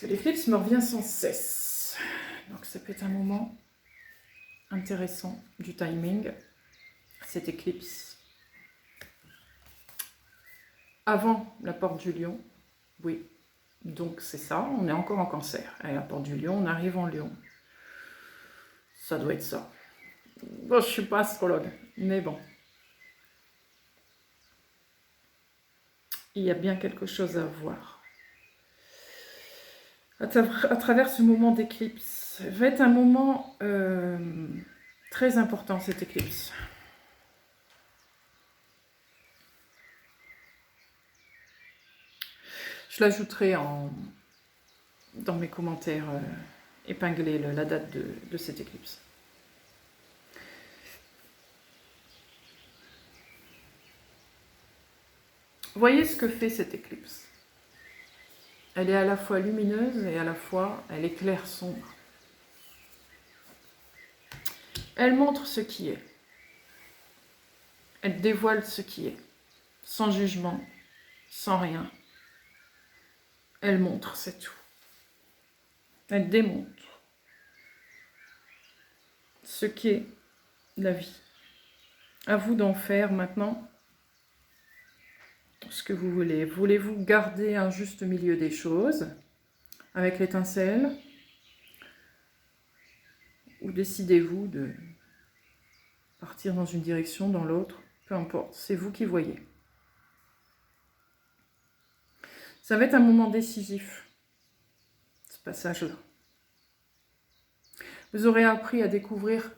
que l'éclipse me revient sans cesse. Donc ça peut être un moment intéressant du timing, cette éclipse. Avant la porte du lion, oui. Donc c'est ça, on est encore en cancer. À la porte du lion, on arrive en lion. Ça doit être ça. Bon, je ne suis pas astrologue, mais bon. Il y a bien quelque chose à voir. À travers ce moment d'éclipse, va être un moment très important, cette éclipse. Je l'ajouterai dans mes commentaires épinglés, la date de cette éclipse. Voyez ce que fait cette éclipse. Elle est à la fois lumineuse et à la fois elle est claire sombre. Elle montre ce qui est. Elle dévoile ce qui est, sans jugement, sans rien. Elle montre, c'est tout. Elle démontre ce qu'est la vie. À vous d'en faire maintenant ce que vous voulez. Voulez-vous garder un juste milieu des choses avec l'étincelle, ou décidez-vous de partir dans une direction, dans l'autre? Peu importe, c'est vous qui voyez. Ça va être un moment décisif, ce passage-là. Vous aurez appris à découvrir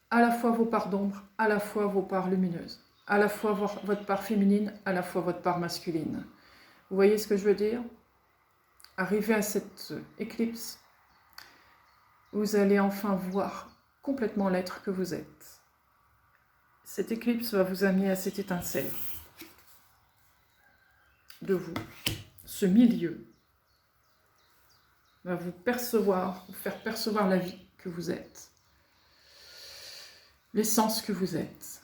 à la fois vos parts d'ombre, à la fois vos parts lumineuses, à la fois votre part féminine, à la fois votre part masculine. Vous voyez ce que je veux dire? Arrivé à cette éclipse, vous allez enfin voir complètement l'être que vous êtes. Cette éclipse va vous amener à cette étincelle de vous. Ce milieu va vous faire percevoir la vie que vous êtes, l'essence que vous êtes.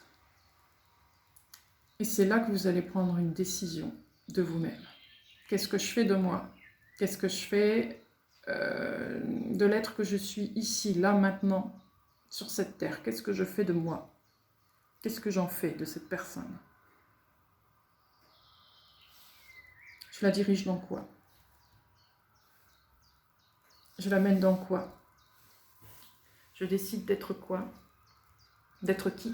Et c'est là que vous allez prendre une décision de vous-même. Qu'est-ce que je fais de moi? Qu'est-ce que je fais de l'être que je suis ici, là, maintenant, sur cette terre? Qu'est-ce que je fais de moi? Qu'est-ce que j'en fais de cette personne? Je la dirige dans quoi? Je l'amène dans quoi? Je décide d'être quoi? D'être qui?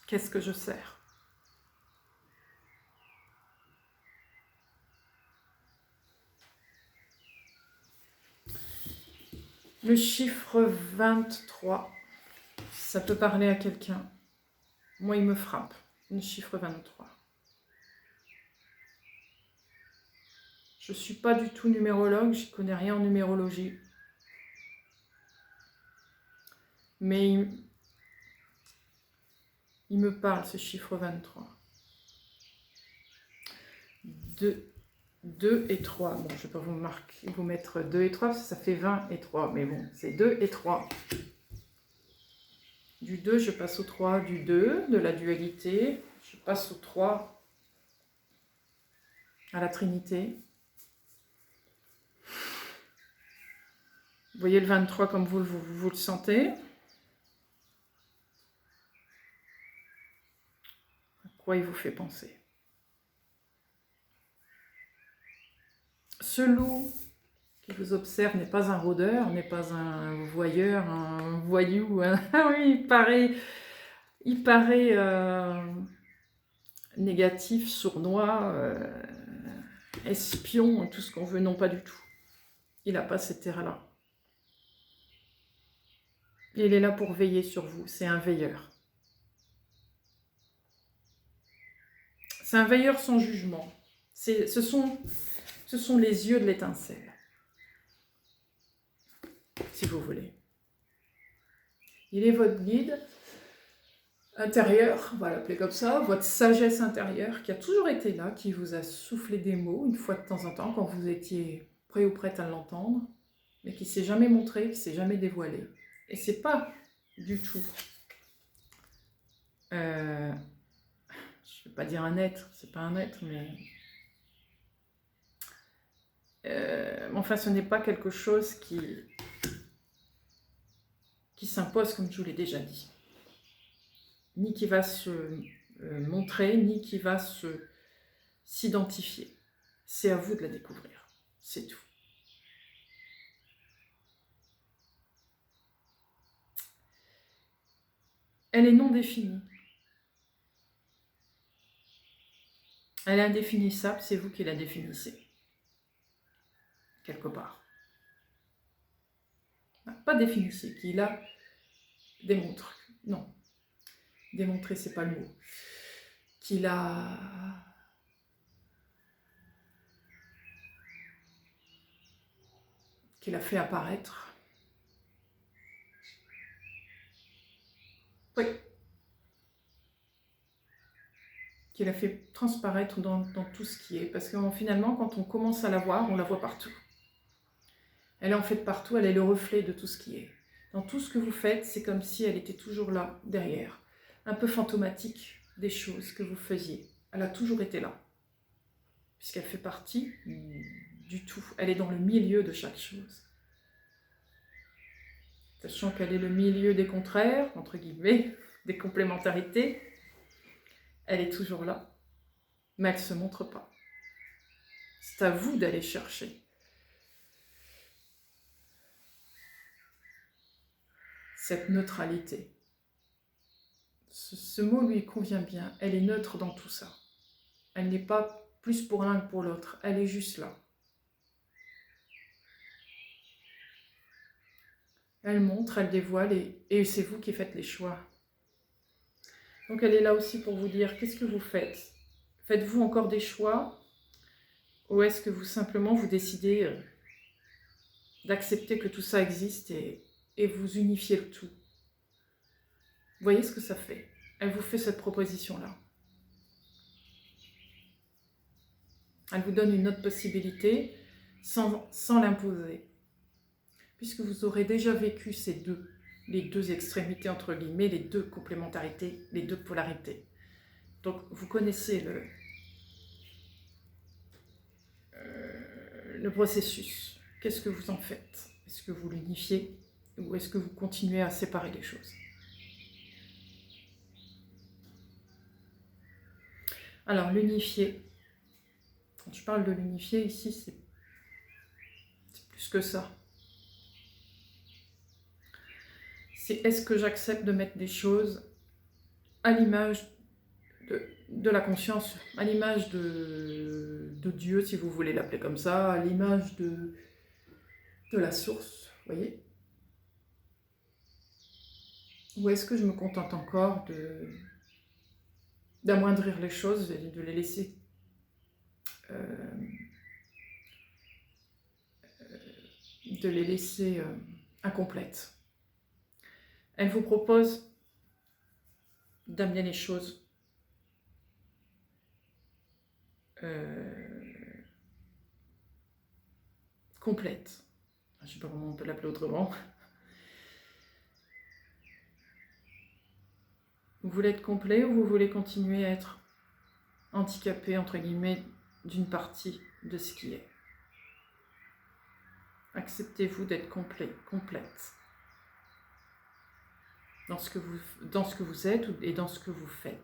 Qu'est-ce que je sers? Le chiffre 23, ça peut parler à quelqu'un. Moi, il me frappe, le chiffre 23. Je ne suis pas du tout numérologue, je ne connais rien en numérologie. Mais il me parle, ce chiffre 23. 2 et 3. Bon, je ne vais pas vous mettre 2 et 3, parce que ça fait 20 et 3. Mais bon, c'est 2 et 3. Du 2, je passe au 3 du 2, de la dualité. Je passe au 3, à la Trinité. Vous voyez le 23 comme vous le sentez? À quoi il vous fait penser? Ce loup qui vous observe n'est pas un rôdeur, n'est pas un voyeur, un voyou. Ah oui, il paraît négatif, sournois, espion, tout ce qu'on veut. Non, pas du tout. Il n'a pas cette terre-là. Il est là pour veiller sur vous. C'est un veilleur. C'est un veilleur sans jugement. Ce sont les yeux de l'étincelle, si vous voulez. Il est votre guide intérieur, on va l'appeler comme ça, votre sagesse intérieure qui a toujours été là, qui vous a soufflé des mots une fois de temps en temps quand vous étiez prêt ou prête à l'entendre, mais qui ne s'est jamais montré, qui ne s'est jamais dévoilé. Et c'est pas du tout, je ne vais pas dire un être, c'est pas un être, mais Enfin, ce n'est pas quelque chose qui s'impose, comme je vous l'ai déjà dit. Ni qui va se montrer, ni qui va s'identifier. C'est à vous de la découvrir. C'est tout. Elle est non définie. Elle est indéfinissable, c'est vous qui la définissez. Quelque part. Pas définissez, qui la démontre. Non. Démontrer, c'est pas le mot. Qui la... fait apparaître. Oui. Qui la fait transparaître dans tout ce qui est. Parce que finalement, quand on commence à la voir, on la voit partout. Elle est en fait partout, elle est le reflet de tout ce qui est. Dans tout ce que vous faites, c'est comme si elle était toujours là, derrière. Un peu fantomatique des choses que vous faisiez. Elle a toujours été là. Puisqu'elle fait partie du tout. Elle est dans le milieu de chaque chose. Sachant qu'elle est le milieu des contraires, entre guillemets, des complémentarités, elle est toujours là. Mais elle ne se montre pas. C'est à vous d'aller chercher. Cette neutralité. Ce mot lui convient bien. Elle est neutre dans tout ça. Elle n'est pas plus pour l'un que pour l'autre. Elle est juste là. Elle montre, elle dévoile et c'est vous qui faites les choix. Donc elle est là aussi pour vous dire, qu'est-ce que vous faites? Faites-vous encore des choix? Ou est-ce que vous simplement vous décidez d'accepter que tout ça existe et vous unifiez le tout? Vous voyez ce que ça fait? Elle vous fait cette proposition-là. Elle vous donne une autre possibilité sans l'imposer. Puisque vous aurez déjà vécu les deux extrémités, entre guillemets, les deux complémentarités, les deux polarités. Donc, vous connaissez le processus. Qu'est-ce que vous en faites? Est-ce que vous l'unifiez ou est-ce que vous continuez à séparer les choses? Alors, l'unifier. Quand je parle de l'unifier, ici, c'est plus que ça. C'est est-ce que j'accepte de mettre des choses à l'image de la conscience, à l'image de Dieu, si vous voulez l'appeler comme ça, à l'image de la source, vous voyez? Ou est-ce que je me contente encore d'amoindrir les choses et de les laisser incomplètes? Elle vous propose d'amener les choses complètes. Je ne sais pas comment on peut l'appeler autrement. Vous voulez être complet ou vous voulez continuer à être handicapé, entre guillemets, d'une partie de ce qui est? Acceptez-vous d'être complet, complète dans ce que vous êtes et dans ce que vous faites.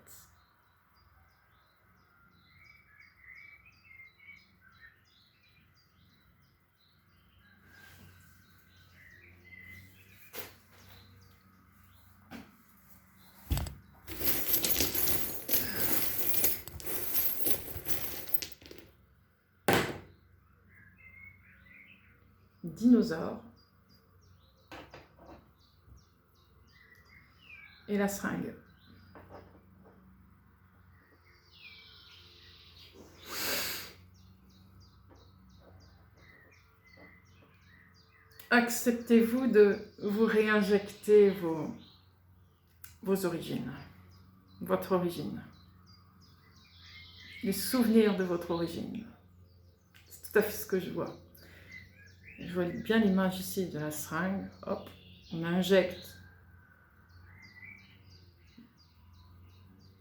Dinosaure et la seringue. Acceptez-vous de vous réinjecter vos origines, votre origine, les souvenirs de votre origine. C'est tout à fait ce que je vois. Je vois bien l'image ici de la seringue. Hop, on injecte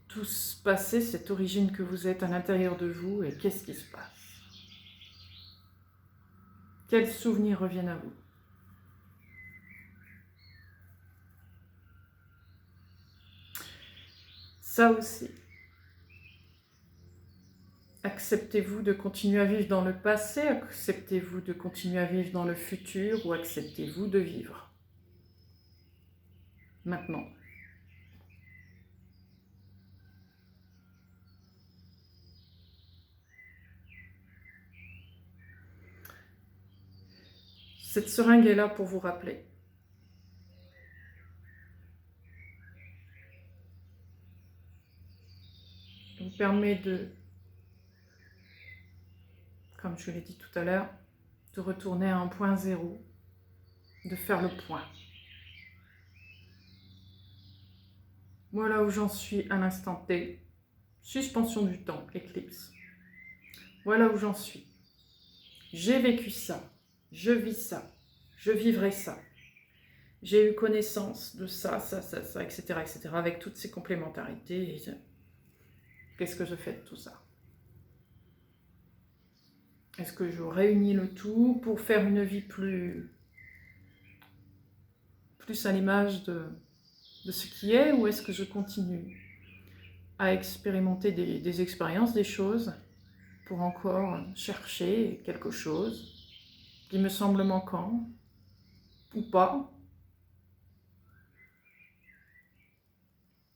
tout ce passé, cette origine que vous êtes à l'intérieur de vous, et qu'est-ce qui se passe? Quels souvenirs reviennent à vous? Ça aussi. Acceptez-vous de continuer à vivre dans le passé? Acceptez-vous de continuer à vivre dans le futur? Ou acceptez-vous de vivre maintenant? Cette seringue est là pour vous rappeler. Elle vous permet de, comme je l'ai dit tout à l'heure, de retourner à un point zéro, de faire le point. Voilà où j'en suis à l'instant T. Suspension du temps, éclipse. Voilà où j'en suis. J'ai vécu ça, je vis ça, je vivrai ça. J'ai eu connaissance de ça, etc., etc., avec toutes ces complémentarités. Qu'est-ce que je fais de tout ça? Est-ce que je réunis le tout pour faire une vie plus à l'image de ce qui est, ou est-ce que je continue à expérimenter des expériences, des choses, pour encore chercher quelque chose qui me semble manquant, ou pas?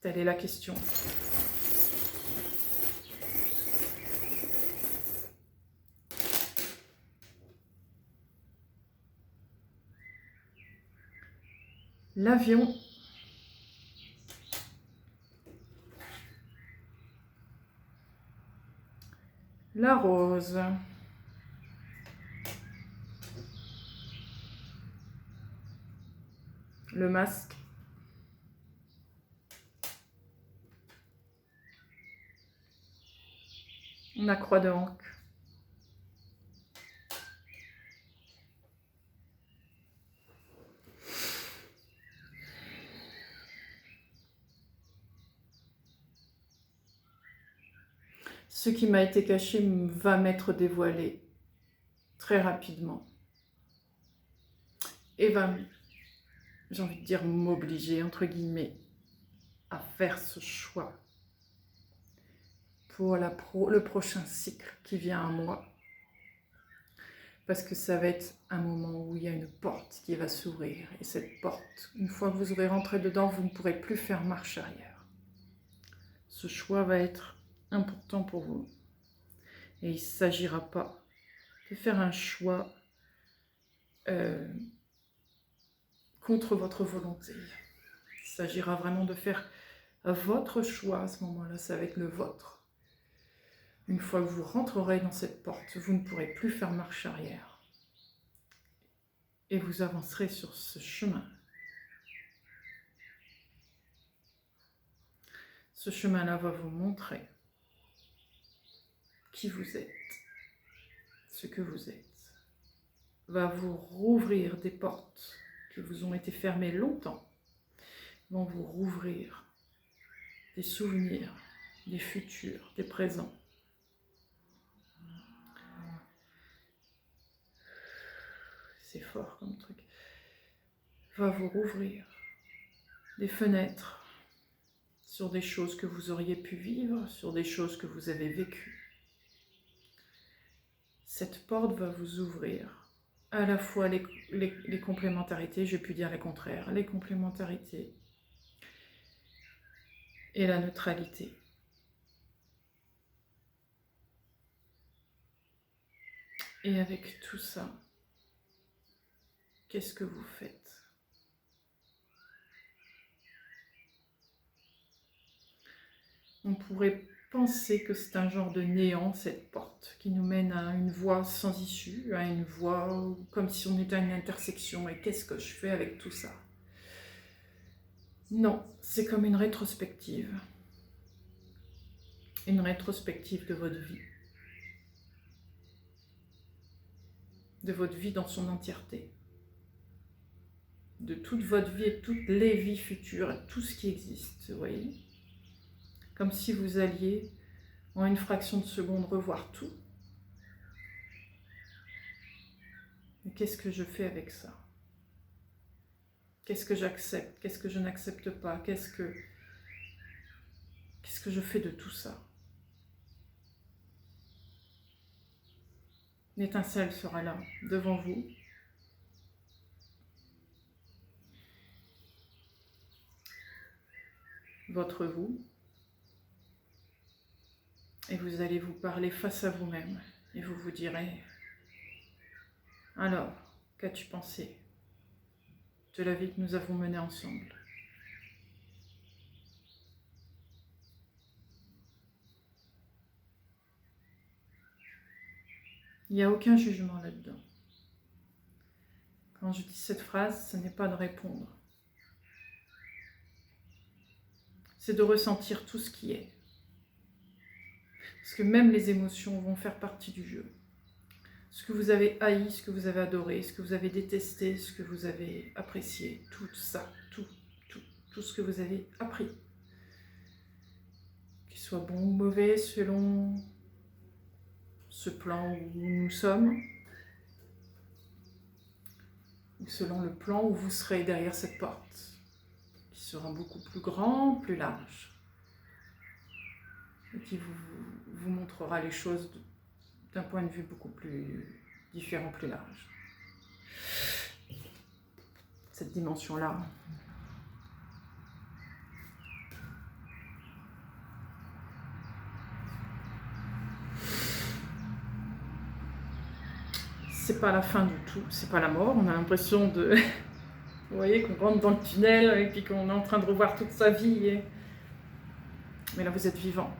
Telle est la question. L'avion. La rose. Le masque. La croix de Hank. Ce qui m'a été caché va m'être dévoilé très rapidement. Et va, j'ai envie de dire, m'obliger, entre guillemets, à faire ce choix pour le prochain cycle qui vient à moi. Parce que ça va être un moment où il y a une porte qui va s'ouvrir. Et cette porte, une fois que vous aurez rentré dedans, vous ne pourrez plus faire marche arrière. Ce choix va être important pour vous. Et il ne s'agira pas de faire un choix contre votre volonté. Il s'agira vraiment de faire votre choix à ce moment-là, ça va être le vôtre. Une fois que vous rentrerez dans cette porte, vous ne pourrez plus faire marche arrière. Et vous avancerez sur ce chemin. Ce chemin-là va vous montrer qui vous êtes, ce que vous êtes. Va vous rouvrir des portes qui vous ont été fermées longtemps. Vont vous rouvrir des souvenirs, des futurs, des présents. C'est fort comme truc. Va vous rouvrir des fenêtres sur des choses que vous auriez pu vivre, sur des choses que vous avez vécues. Cette porte va vous ouvrir à la fois les complémentarités, j'ai pu dire les contraires, les complémentarités et la neutralité. Et avec tout ça, qu'est-ce que vous faites? On pourrait penser que c'est un genre de néant, cette porte, qui nous mène à une voie sans issue, à une voie comme si on était à une intersection. Et qu'est-ce que je fais avec tout ça? Non, c'est comme une rétrospective. Une rétrospective de votre vie. De votre vie dans son entièreté. De toute votre vie et toutes les vies futures, et tout ce qui existe, vous voyez? Comme si vous alliez, en une fraction de seconde, revoir tout. Et qu'est-ce que je fais avec ça? Qu'est-ce que j'accepte? Qu'est-ce que je n'accepte pas? Qu'est-ce que je fais de tout ça? L'étincelle sera là, devant vous. Votre vous. Et vous allez vous parler face à vous-même. Et vous vous direz, alors, qu'as-tu pensé de la vie que nous avons menée ensemble? Il n'y a aucun jugement là-dedans. Quand je dis cette phrase, ce n'est pas de répondre. C'est de ressentir tout ce qui est. Parce que même les émotions vont faire partie du jeu. Ce que vous avez haï, ce que vous avez adoré, ce que vous avez détesté, ce que vous avez apprécié, tout ça, tout ce que vous avez appris. Qu'il soit bon ou mauvais selon ce plan où nous sommes, ou selon le plan où vous serez derrière cette porte, qui sera beaucoup plus grand, plus large, et qui vous montrera les choses d'un point de vue beaucoup plus différent, plus large. Cette dimension-là. C'est pas la fin du tout, c'est pas la mort. On a l'impression de... Vous voyez, qu'on rentre dans le tunnel et puis qu'on est en train de revoir toute sa vie. Mais là, vous êtes vivant.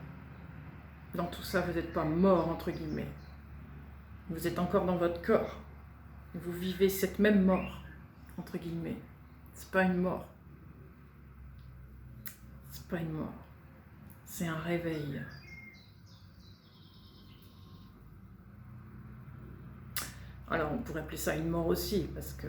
Dans tout ça, vous n'êtes pas mort, entre guillemets. Vous êtes encore dans votre corps. Vous vivez cette même mort, entre guillemets. C'est pas une mort. C'est pas une mort. C'est un réveil. Alors, on pourrait appeler ça une mort aussi, parce que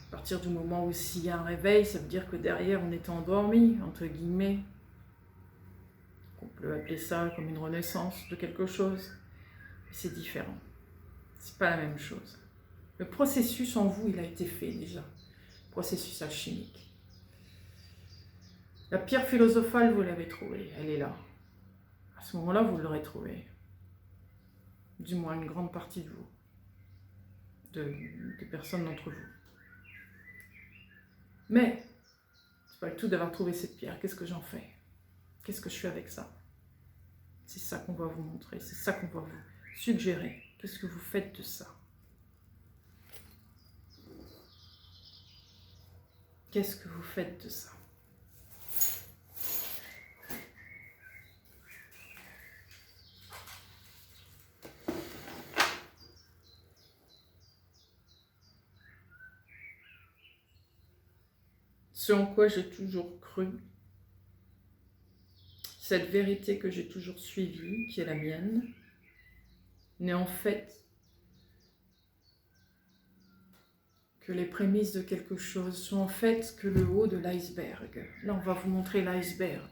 à partir du moment où s'il y a un réveil, ça veut dire que derrière, on était endormi, entre guillemets. On peut appeler ça comme une renaissance de quelque chose. Mais c'est différent. C'est pas la même chose. Le processus en vous, il a été fait déjà. Processus alchimique. La pierre philosophale, vous l'avez trouvée. Elle est là. À ce moment-là, vous l'aurez trouvée. Du moins une grande partie de vous. Des personnes d'entre vous. Mais, c'est pas le tout d'avoir trouvé cette pierre. Qu'est-ce que j'en fais? Qu'est-ce que je fais avec ça? C'est ça qu'on va vous montrer. C'est ça qu'on va vous suggérer. Qu'est-ce que vous faites de ça? Qu'est-ce que vous faites de ça? Ce en quoi j'ai toujours cru, cette vérité que j'ai toujours suivie, qui est la mienne, n'est en fait que les prémices de quelque chose, sont en fait que le haut de l'iceberg. Là, on va vous montrer l'iceberg.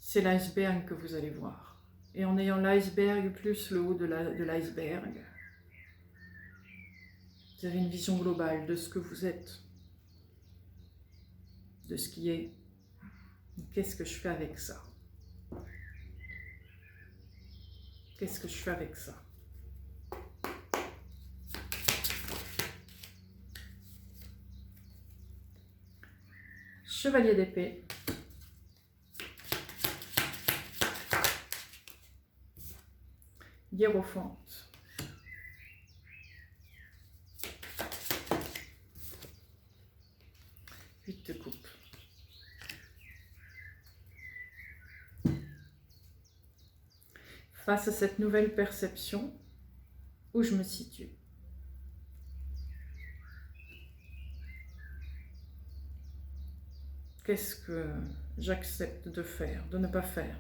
C'est l'iceberg que vous allez voir. Et en ayant l'iceberg plus le haut de l'iceberg, vous avez une vision globale de ce que vous êtes, de ce qui est. Qu'est-ce que je fais avec ça? Qu'est-ce que je fais avec ça? Chevalier d'épée. Hiérophante. Huit de coupe. Face à cette nouvelle perception, où je me situe? Qu'est-ce que j'accepte de faire, de ne pas faire?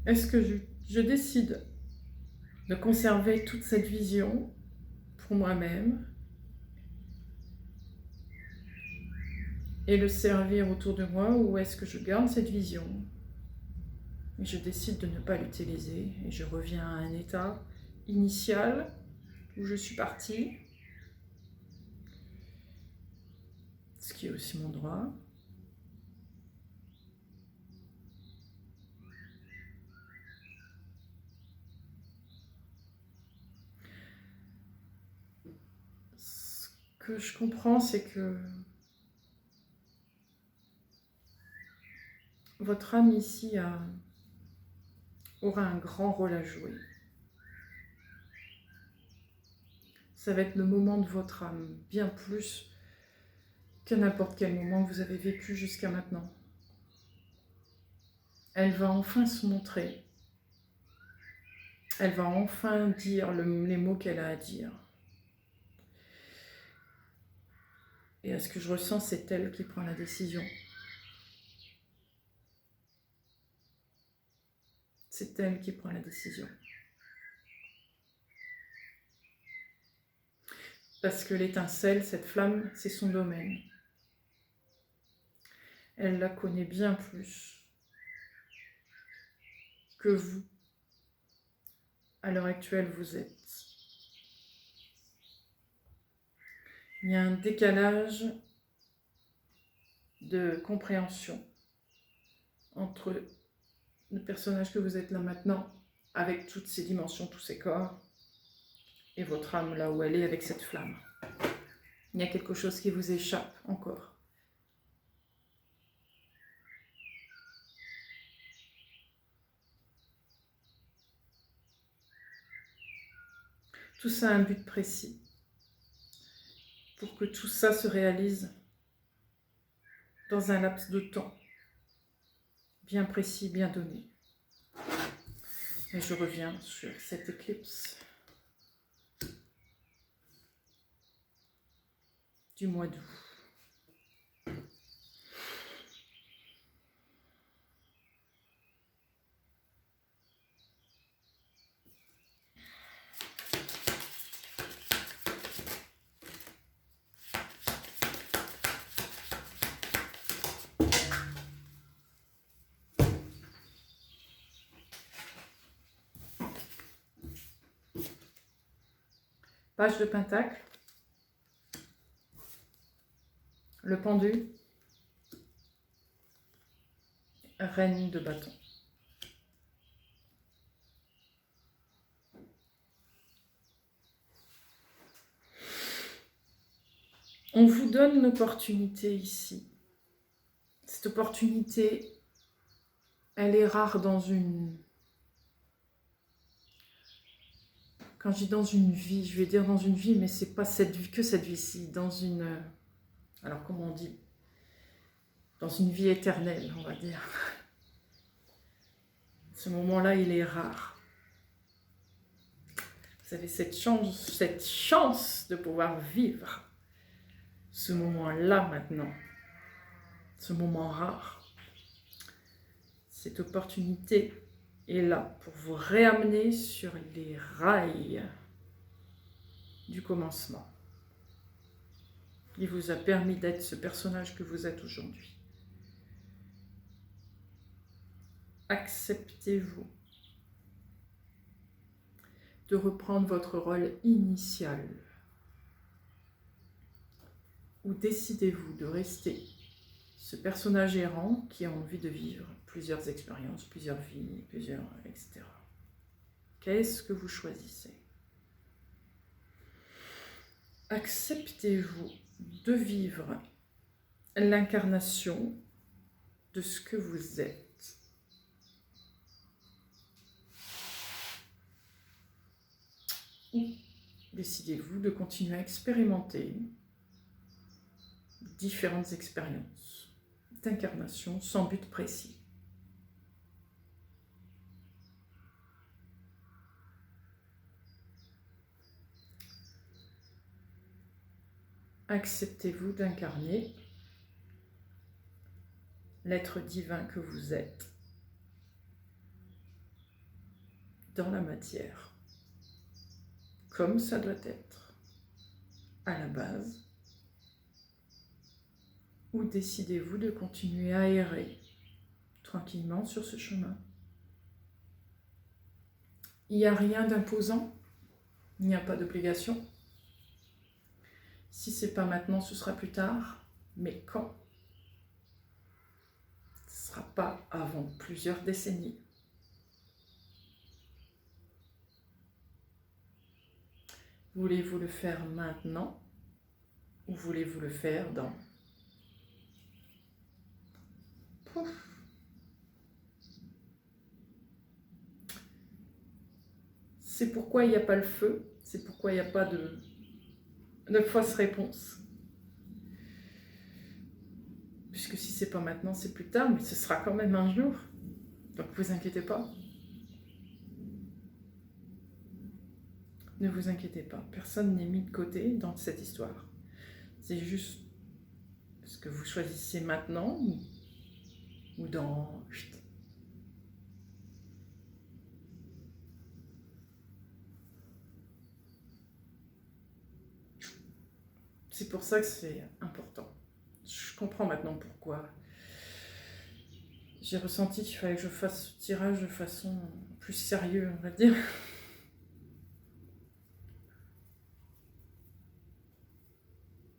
Est-ce que je décide de conserver toute cette vision pour moi-même et le servir autour de moi, ou est-ce que je garde cette vision et je décide de ne pas l'utiliser et je reviens à un état initial où je suis partie, ce qui est aussi mon droit. Ce que je comprends, c'est que votre âme ici aura un grand rôle à jouer. Ça va être le moment de votre âme, bien plus que n'importe quel moment que vous avez vécu jusqu'à maintenant. Elle va enfin se montrer. Elle va enfin dire les mots qu'elle a à dire. Et à ce que je ressens, c'est elle qui prend la décision. C'est elle qui prend la décision. Parce que l'étincelle, cette flamme, c'est son domaine. Elle la connaît bien plus que vous, à l'heure actuelle, vous êtes. Il y a un décalage de compréhension entre le personnage que vous êtes là maintenant, avec toutes ses dimensions, tous ses corps, et votre âme là où elle est avec cette flamme. Il y a quelque chose qui vous échappe encore. Tout ça a un but précis. Pour que tout ça se réalise dans un laps de temps bien précis, bien donné. Et je reviens sur cette éclipse du mois d'août. Page de Pentacle, le pendu, reine de bâton. On vous donne l'opportunité ici. Cette opportunité, elle est rare dans une... Quand je dis dans une vie, je vais dire dans une vie, mais c'est pas que cette vie-ci, dans une... Alors comment on dit? Dans une vie éternelle, on va dire. Ce moment-là, il est rare. Vous avez cette chance de pouvoir vivre ce moment-là maintenant, ce moment rare. Cette opportunité est là pour vous réamener sur les rails du commencement. Il vous a permis d'être ce personnage que vous êtes aujourd'hui. Acceptez-vous de reprendre votre rôle initial ou décidez-vous de rester ce personnage errant qui a envie de vivre plusieurs expériences, plusieurs vies, etc. Qu'est-ce que vous choisissez? Acceptez-vous de vivre l'incarnation de ce que vous êtes. Ou décidez-vous de continuer à expérimenter différentes expériences d'incarnation sans but précis. Acceptez-vous d'incarner l'être divin que vous êtes dans la matière. comme ça doit être, à la base, ou décidez-vous de continuer à errer tranquillement sur ce chemin. Il n'y a rien d'imposant, il n'y a pas d'obligation. Si ce n'est pas maintenant, ce sera plus tard, mais quand? Ce ne sera pas avant plusieurs décennies. Voulez-vous le faire maintenant ou voulez-vous le faire dans... Pouf. C'est pourquoi il n'y a pas le feu, c'est pourquoi il n'y a pas de fausse réponse. Puisque si c'est pas maintenant, c'est plus tard, mais ce sera quand même un jour. Donc ne vous inquiétez pas. Ne vous inquiétez pas, personne n'est mis de côté dans cette histoire. C'est juste ce que vous choisissez maintenant ou dans... C'est pour ça que c'est important. Je comprends maintenant pourquoi j'ai ressenti qu'il fallait que je fasse ce tirage de façon plus sérieuse, on va dire.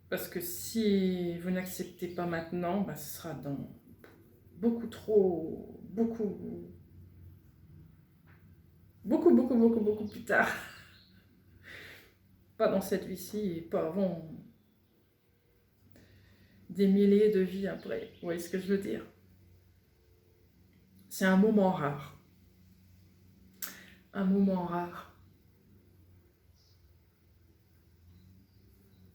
Parce que si vous n'acceptez pas maintenant, bah, ce sera dans beaucoup plus tard. Pas dans cette vie-ci et pas avant des milliers de vies après. Vous voyez ce que je veux dire? C'est un moment rare. Un moment rare.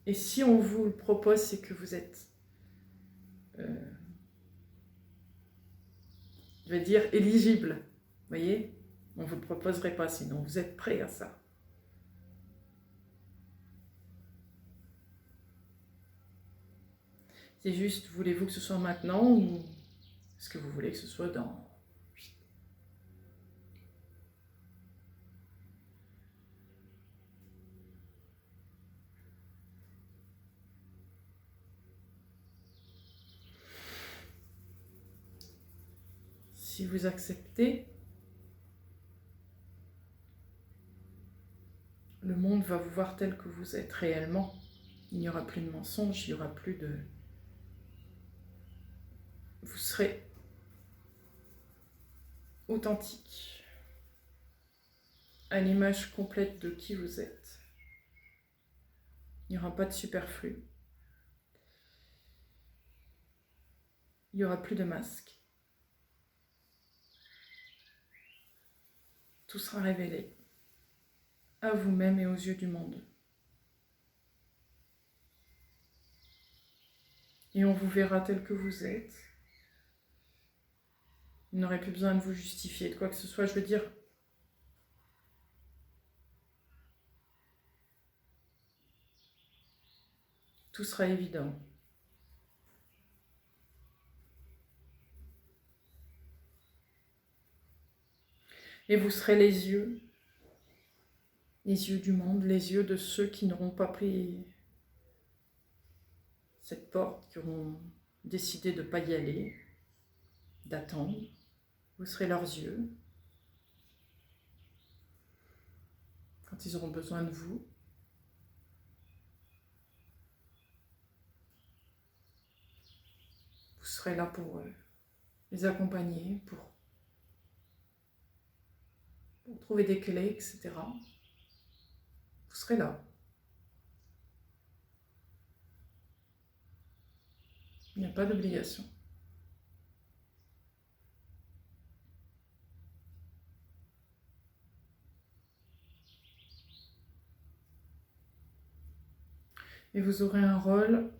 Et si on vous le propose, c'est que vous êtes, je vais dire, éligible. Vous voyez? On ne vous le proposerait pas, sinon vous êtes prêt à ça. C'est juste, voulez-vous que ce soit maintenant ou est-ce que vous voulez que ce soit dans... Si vous acceptez, le monde va vous voir tel que vous êtes réellement. Il n'y aura plus de mensonges, il n'y aura plus de... Vous serez authentique, à l'image complète de qui vous êtes. Il n'y aura pas de superflu. Il n'y aura plus de masque. Tout sera révélé à vous-même et aux yeux du monde. Et on vous verra tel que vous êtes. Vous n'aurez plus besoin de vous justifier de quoi que ce soit, je veux dire. Tout sera évident. Et vous serez les yeux du monde, les yeux de ceux qui n'auront pas pris cette porte, qui auront décidé de ne pas y aller, d'attendre. Vous serez leurs yeux quand ils auront besoin de vous. Vous serez là pour les accompagner, pour trouver des clés, etc. Vous serez là. Il n'y a pas d'obligation. Et vous aurez un rôle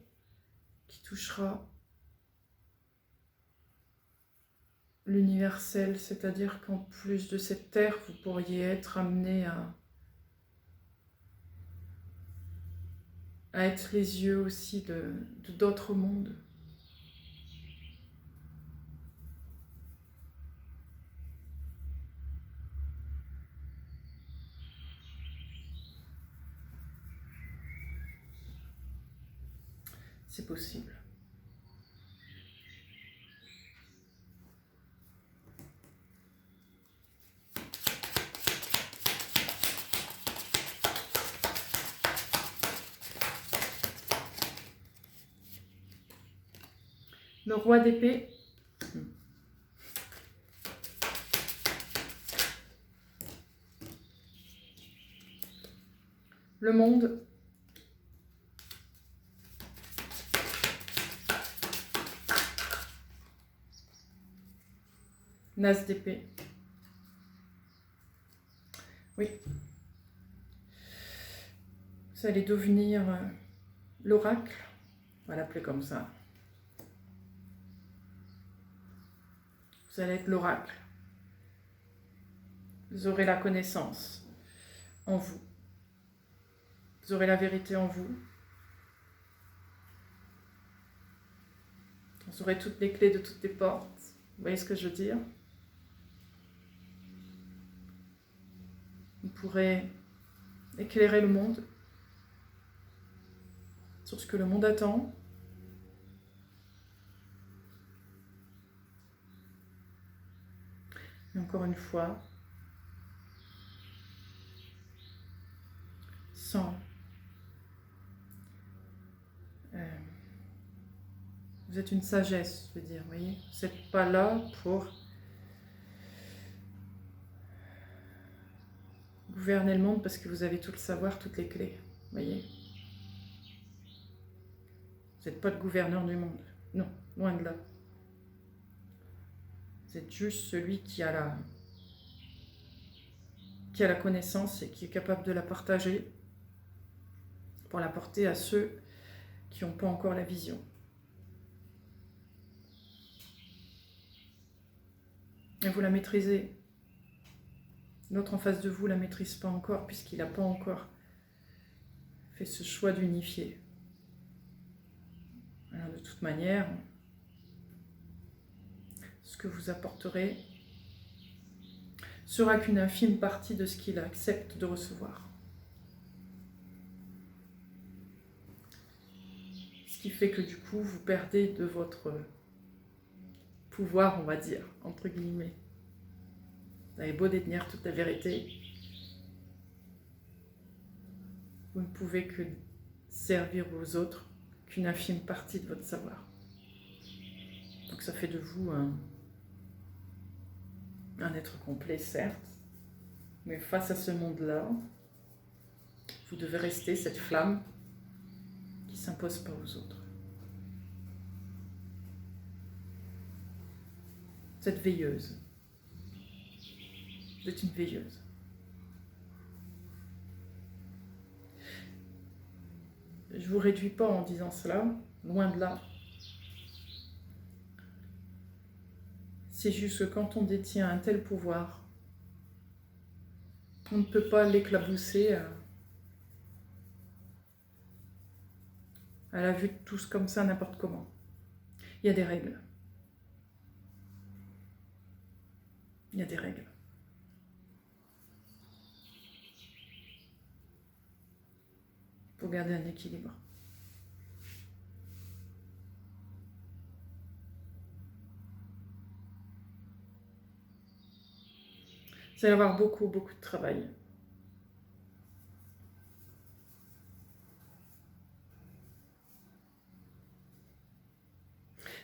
qui touchera l'universel, c'est-à-dire qu'en plus de cette terre, vous pourriez être amené à être les yeux aussi de d'autres mondes. c'est possible. Le roi d'épée. Le monde. L'as d'épée. Oui. Vous allez devenir l'oracle. On va l'appeler comme ça. Vous allez être l'oracle. Vous aurez la connaissance en vous. Vous aurez la vérité en vous. Vous aurez toutes les clés de toutes les portes. Vous voyez ce que je veux dire? Vous pourrez éclairer le monde sur ce que le monde attend. Et encore une fois, sans vous êtes une sagesse, je veux dire, vous voyez, vous n'êtes pas là pour gouverner le monde parce que vous avez tout le savoir, toutes les clés, vous voyez. Vous n'êtes pas le gouverneur du monde, non, loin de là. Vous êtes juste celui qui a la connaissance et qui est capable de la partager pour la porter à ceux qui n'ont pas encore la vision. Et vous la maîtrisez. L'autre en face de vous ne la maîtrise pas encore puisqu'il n'a pas encore fait ce choix d'unifier. Alors de toute manière, ce que vous apporterez sera qu'une infime partie de ce qu'il accepte de recevoir. Ce qui fait que du coup, vous perdez de votre pouvoir, on va dire, entre guillemets. Vous avez beau détenir toute la vérité, vous ne pouvez que servir aux autres qu'une infime partie de votre savoir. Donc ça fait de vous un être complet, certes, mais face à ce monde-là, vous devez rester cette flamme qui ne s'impose pas aux autres. Cette veilleuse. Vous êtes une veilleuse. Je ne vous réduis pas en disant cela, loin de là. C'est juste que quand on détient un tel pouvoir, on ne peut pas l'éclabousser à la vue de tous comme ça, n'importe comment. Il y a des règles. Il y a des règles. Pour garder un équilibre. Vous allez avoir beaucoup de travail.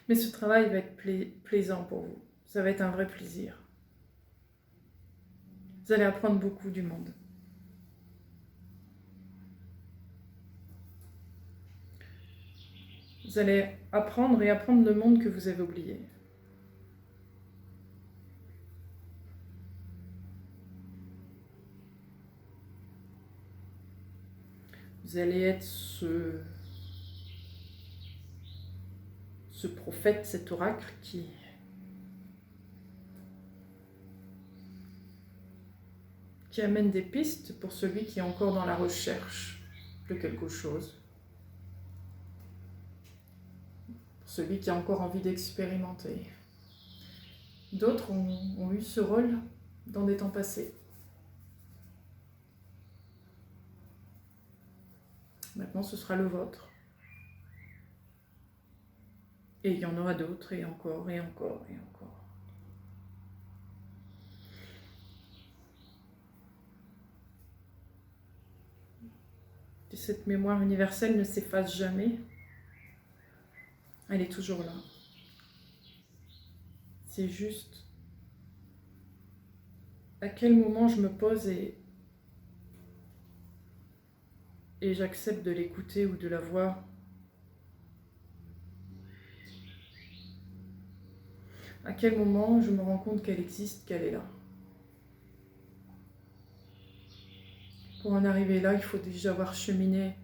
Mais ce travail va être plaisant pour vous. Ça va être un vrai plaisir. Vous allez apprendre beaucoup du monde. Vous allez apprendre et apprendre le monde que vous avez oublié. Vous allez être ce prophète, cet oracle qui amène des pistes pour celui qui est encore dans la recherche de quelque chose. Pour celui qui a encore envie d'expérimenter. D'autres ont eu ce rôle dans des temps passés. Maintenant, ce sera le vôtre. Et il y en aura d'autres, et encore, et encore, et encore. Et cette mémoire universelle ne s'efface jamais. Elle est toujours là. C'est juste à quel moment je me pose et j'accepte de l'écouter ou de la voir. À quel moment je me rends compte qu'elle existe, qu'elle est là. Pour en arriver là, il faut déjà avoir cheminé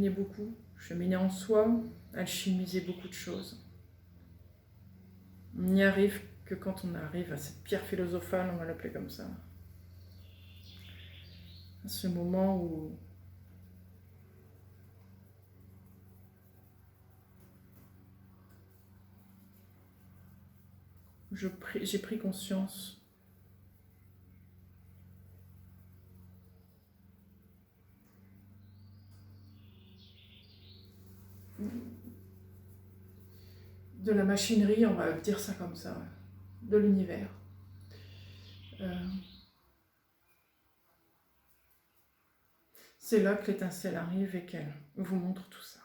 beaucoup, cheminé en soi, alchimisé beaucoup de choses. On n'y arrive que quand on arrive à cette pierre philosophale, on va l'appeler comme ça. À ce moment où j'ai pris conscience de la machinerie, on va dire ça comme ça, de l'univers. C'est là que l'étincelle arrive et qu'elle vous montre tout ça.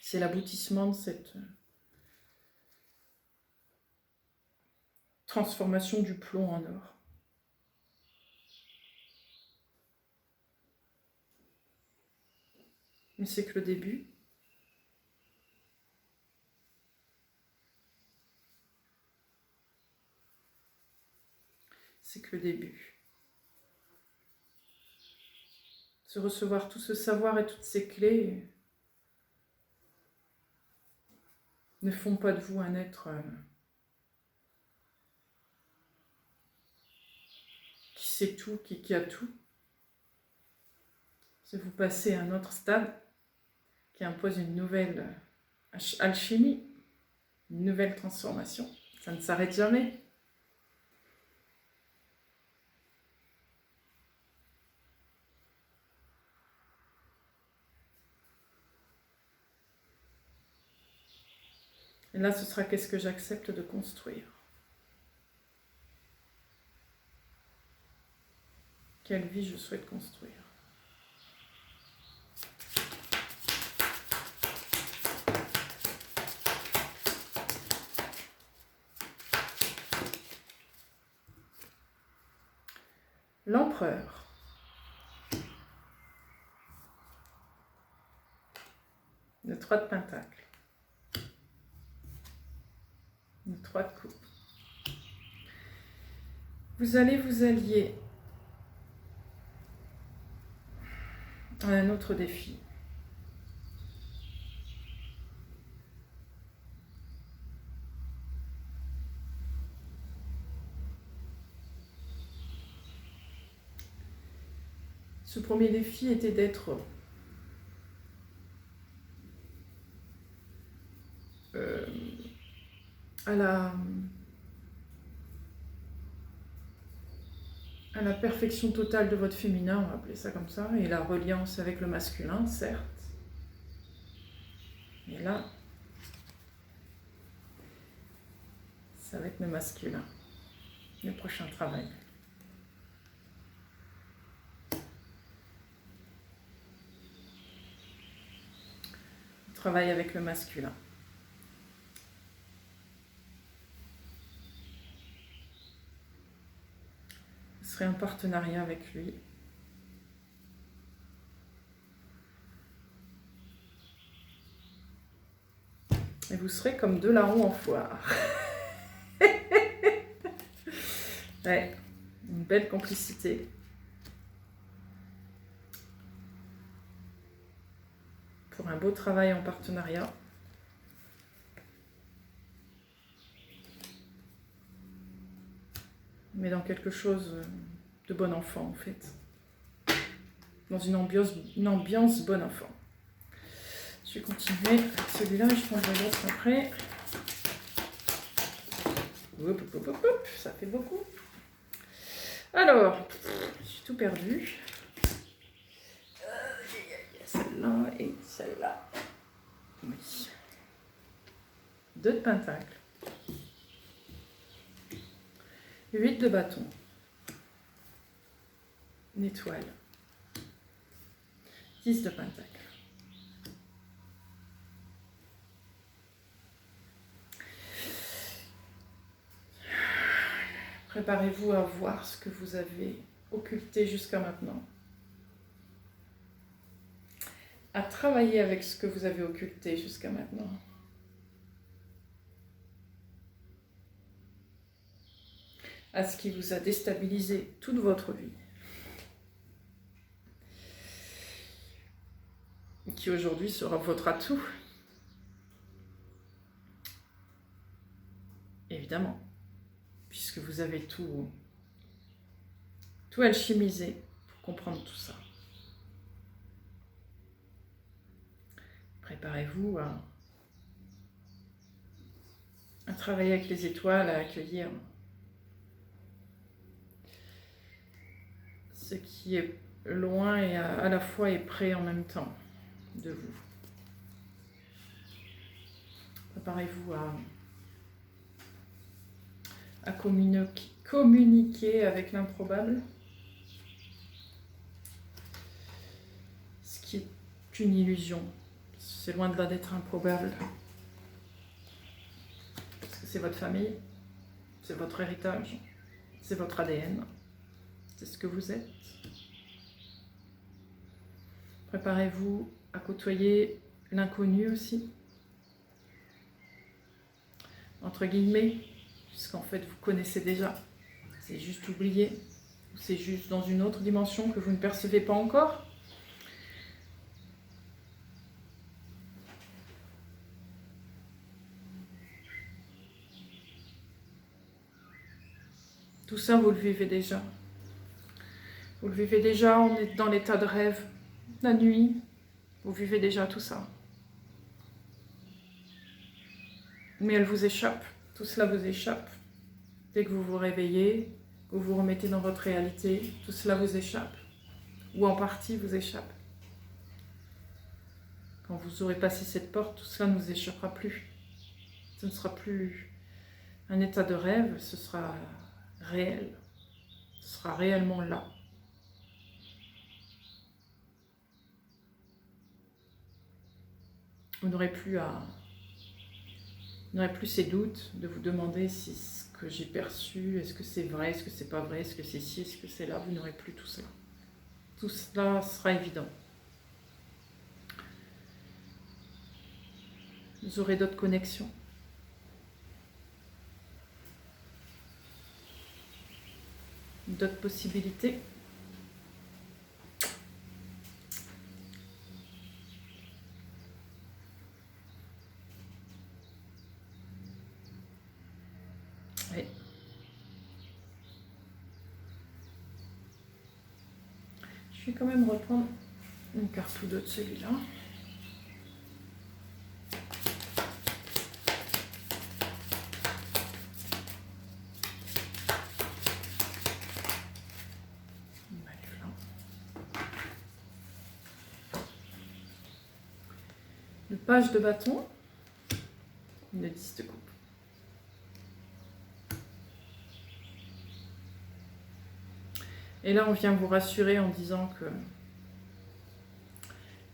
C'est l'aboutissement de cette transformation du plomb en or. Mais c'est que le début. C'est que le début. Se recevoir tout ce savoir et toutes ces clés ne font pas de vous un être qui sait tout, qui a tout. C'est vous passer à un autre stade qui impose une nouvelle alchimie, une nouvelle transformation. Ça ne s'arrête jamais. Et là, ce sera qu'est-ce que j'accepte de construire. Quelle vie je souhaite construire. L'empereur. Le 3 de pentacle. Le 3 de coupe. Vous allez vous allier à un autre défi. Ce premier défi était d'être à la perfection totale de votre féminin, on va appeler ça comme ça, et la reliance avec le masculin, certes. Et là, ça va être le masculin, le prochain travail. Travail avec le masculin. Ce serait un partenariat avec lui. Et vous serez comme deux larrons en foire. Ouais, une belle complicité. Pour un beau travail en partenariat. Mais dans quelque chose de bon enfant en fait. Dans une ambiance bon enfant. Je vais continuer avec celui-là et je prendrai l'autre après. Hop, hop, hop, hop, ça fait beaucoup. Alors, j'ai tout perdu. Celle-là et celle-là. Oui. 2 de pentacle. 8 de bâton. Une étoile. 10 de pentacle. Préparez-vous à voir ce que vous avez occulté jusqu'à maintenant. À travailler avec ce que vous avez occulté jusqu'à maintenant. À ce qui vous a déstabilisé toute votre vie. Qui aujourd'hui sera votre atout. Évidemment, puisque vous avez tout alchimisé pour comprendre tout ça. Préparez-vous à travailler avec les étoiles, à accueillir ce qui est loin et à la fois est près en même temps de vous. Préparez-vous à communiquer avec l'improbable, ce qui est une illusion. C'est loin de là d'être improbable. Parce que c'est votre famille, c'est votre héritage, c'est votre ADN, c'est ce que vous êtes. Préparez-vous à côtoyer l'inconnu aussi, entre guillemets, puisqu'en fait vous connaissez déjà. C'est juste oublié, ou c'est juste dans une autre dimension que vous ne percevez pas encore. Tout ça, vous le vivez déjà. Vous le vivez déjà, on est dans l'état de rêve. La nuit, vous vivez déjà tout ça. Mais elle vous échappe. Tout cela vous échappe. Dès que vous vous réveillez, que vous vous remettez dans votre réalité, tout cela vous échappe. Ou en partie vous échappe. Quand vous aurez passé cette porte, tout cela ne vous échappera plus. Ce ne sera plus un état de rêve, ce sera réel. Ce sera réellement là. Vous n'aurez plus ces doutes de vous demander si ce que j'ai perçu, est-ce que c'est vrai, est-ce que c'est pas vrai, est-ce que c'est ci, est-ce que c'est là. Vous n'aurez plus tout cela. Tout cela sera évident. Vous aurez d'autres connexions. D'autres possibilités. Oui. Je vais quand même reprendre une carte ou deux de celui-là. Le page de bâton, une 10 de coupe. Et là, on vient vous rassurer en disant que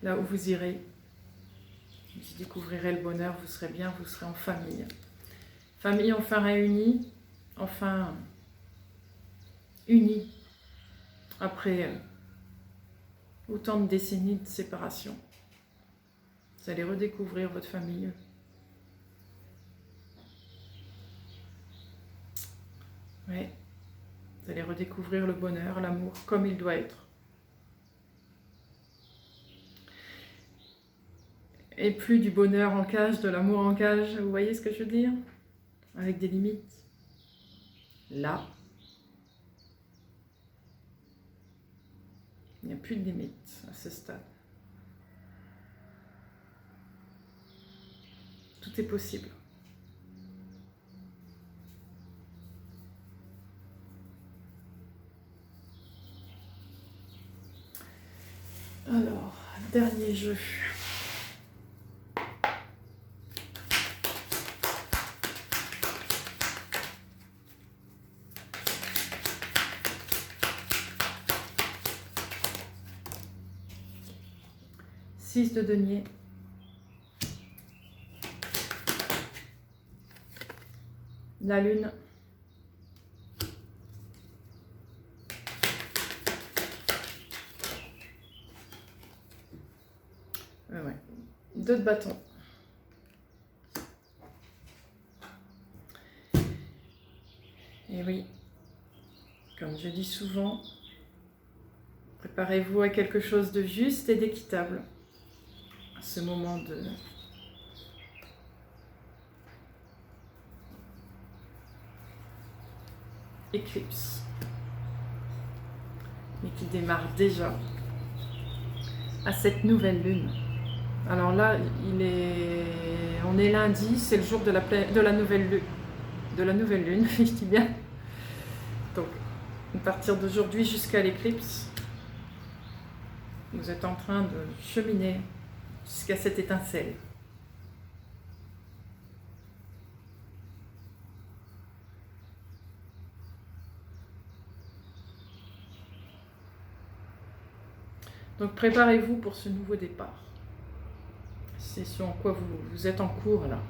là où vous irez, vous découvrirez le bonheur, vous serez bien, vous serez en famille. Famille enfin réunie, enfin unie, après autant de décennies de séparation. Vous allez redécouvrir votre famille. Oui. Vous allez redécouvrir le bonheur, l'amour, comme il doit être. Et plus du bonheur en cage, de l'amour en cage, vous voyez ce que je veux dire? Avec des limites. Là, il n'y a plus de limites à ce stade. Tout est possible. Alors, dernier jeu. 6 de denier. La lune. Ouais. 2 de bâton. Et oui, comme je dis souvent, préparez-vous à quelque chose de juste et d'équitable. Ce moment de éclipse, mais qui démarre déjà à cette nouvelle lune. Alors là, on est lundi, c'est le jour de la nouvelle lune, je dis bien. Donc, à partir d'aujourd'hui jusqu'à l'éclipse, vous êtes en train de cheminer jusqu'à cette étincelle. Donc préparez-vous pour ce nouveau départ. C'est ce en quoi vous êtes en cours là.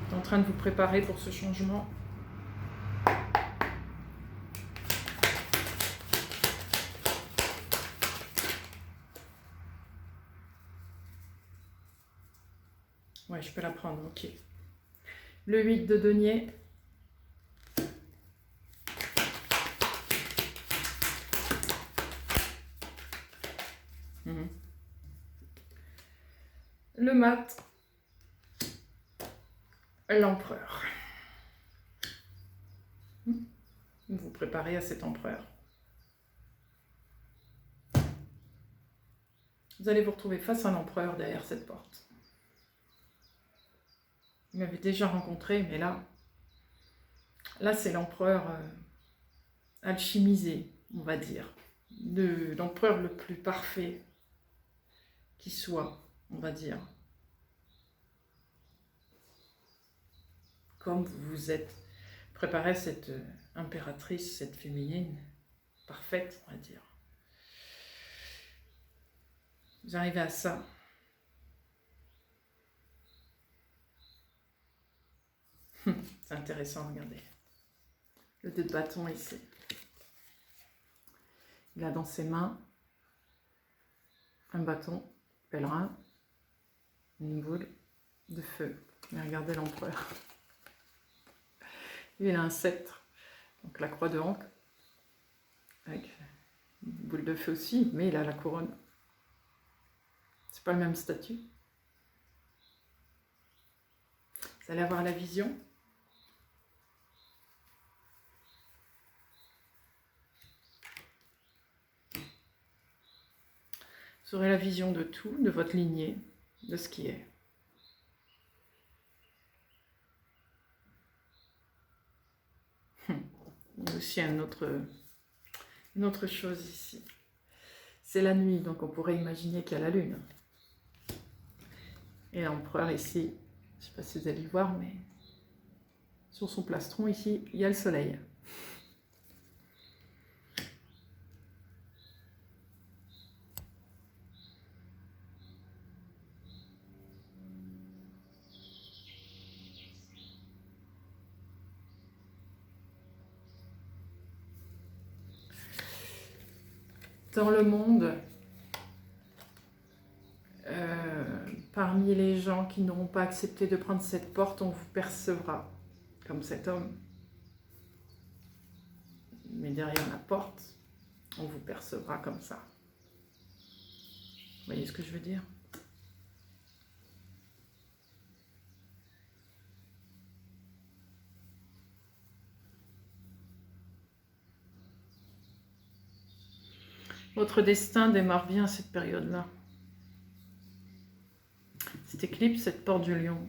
Vous êtes en train de vous préparer pour ce changement. Ouais, je peux la prendre, ok. Le 8 de denier. Le mat. L'empereur. Vous vous préparez à cet empereur. Vous allez vous retrouver face à l'empereur derrière cette porte. Vous m'avez déjà rencontré, mais là c'est l'empereur alchimisé, on va dire. L'empereur le plus parfait qui soit, on va dire. Comme vous vous êtes préparé à cette impératrice, cette féminine parfaite, on va dire. Vous arrivez à ça. C'est intéressant, regardez. Le 2 de bâton ici. Il a dans ses mains un bâton, pèlerin, une boule de feu. Et regardez l'empereur. Lui, il a un sceptre, donc la croix de Hank, avec une boule de feu aussi, mais il a la couronne. C'est pas le même statut. Vous allez avoir la vision. Vous aurez la vision de tout, de votre lignée, de ce qui est. Il y a aussi une autre chose ici. C'est la nuit, donc on pourrait imaginer qu'il y a la lune. Et l'empereur ici, je ne sais pas si vous allez le voir, mais sur son plastron ici, il y a le soleil. Dans le monde, parmi les gens qui n'auront pas accepté de prendre cette porte, on vous percevra comme cet homme. Mais derrière la porte, on vous percevra comme ça. Vous voyez ce que je veux dire ? Votre destin démarre bien à cette période-là. Cette éclipse, cette porte du lion.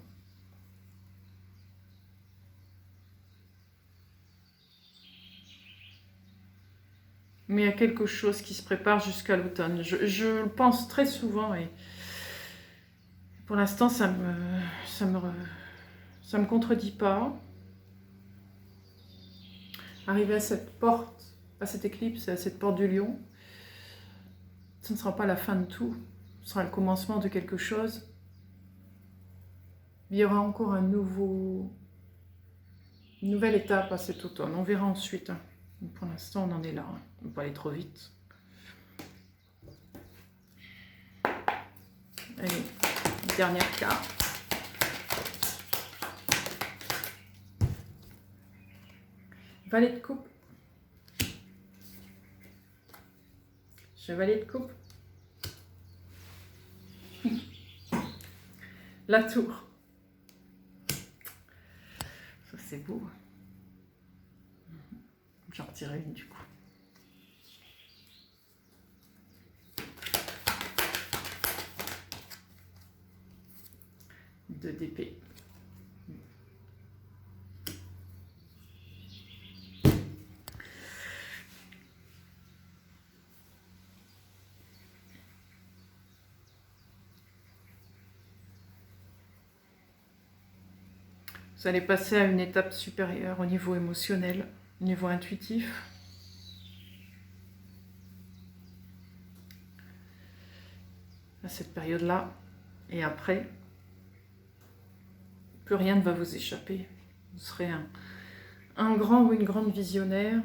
Mais il y a quelque chose qui se prépare jusqu'à l'automne. Je le pense très souvent et pour l'instant, ça me contredit pas. Arrivé à cette porte à cette éclipse, à cette porte du lion, ce ne sera pas la fin de tout, ce sera le commencement de quelque chose. Il y aura encore une nouvelle étape à cet automne, on verra ensuite. Hein. Pour l'instant, on en est là, hein. On ne va pas aller trop vite. Allez, dernière carte. Valet de coupe. Chevalier de coupe. La tour. Ça c'est beau. J'en retire une du coup. 2 d'épée. Vous allez passer à une étape supérieure au niveau émotionnel, au niveau intuitif. À cette période-là. Et après, plus rien ne va vous échapper. Vous serez un grand ou une grande visionnaire.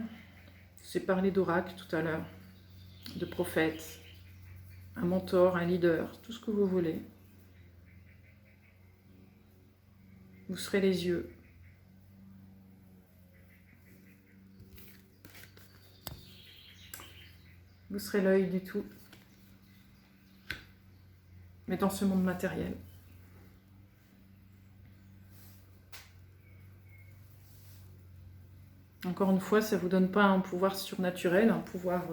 J'ai parlé d'oracle tout à l'heure, de prophète, un mentor, un leader, tout ce que vous voulez. Vous serez les yeux. Vous serez l'œil du tout. Mais dans ce monde matériel. Encore une fois, ça ne vous donne pas un pouvoir surnaturel, un pouvoir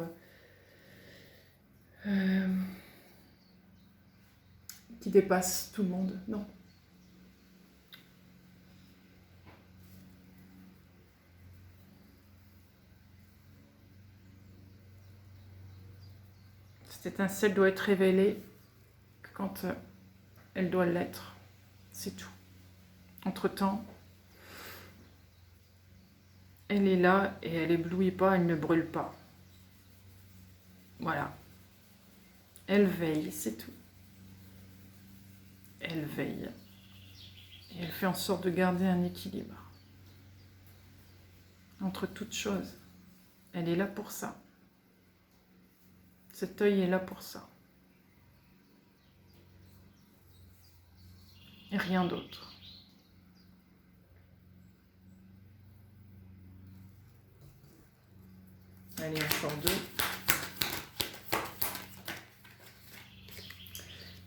qui dépasse tout le monde. Non. Cette étincelle doit être révélée quand elle doit l'être. C'est tout. Entre-temps, elle est là et elle éblouit pas, elle ne brûle pas. Voilà. Elle veille, c'est tout. Elle veille. Et elle fait en sorte de garder un équilibre entre toutes choses. Elle est là pour ça. Cet œil est là pour ça. Et rien d'autre. Allez, encore 2.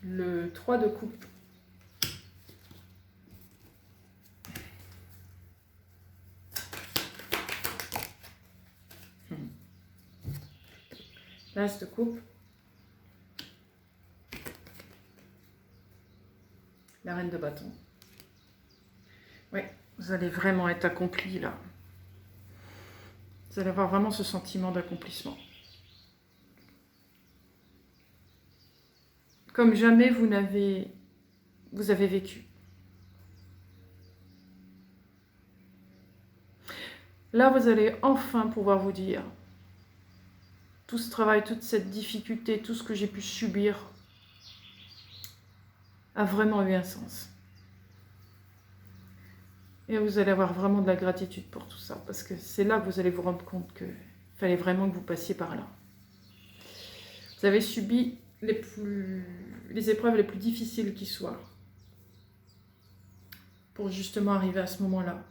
Le 3 de coupe. L'as de coupe. La reine de bâton. Oui, vous allez vraiment être accompli là. Vous allez avoir vraiment ce sentiment d'accomplissement. Comme jamais vous avez vécu. Là, vous allez enfin pouvoir vous dire, tout ce travail, toute cette difficulté, tout ce que j'ai pu subir a vraiment eu un sens. Et vous allez avoir vraiment de la gratitude pour tout ça, parce que c'est là que vous allez vous rendre compte qu'il fallait vraiment que vous passiez par là. Vous avez subi les épreuves les plus difficiles qui soient, pour justement arriver à ce moment-là,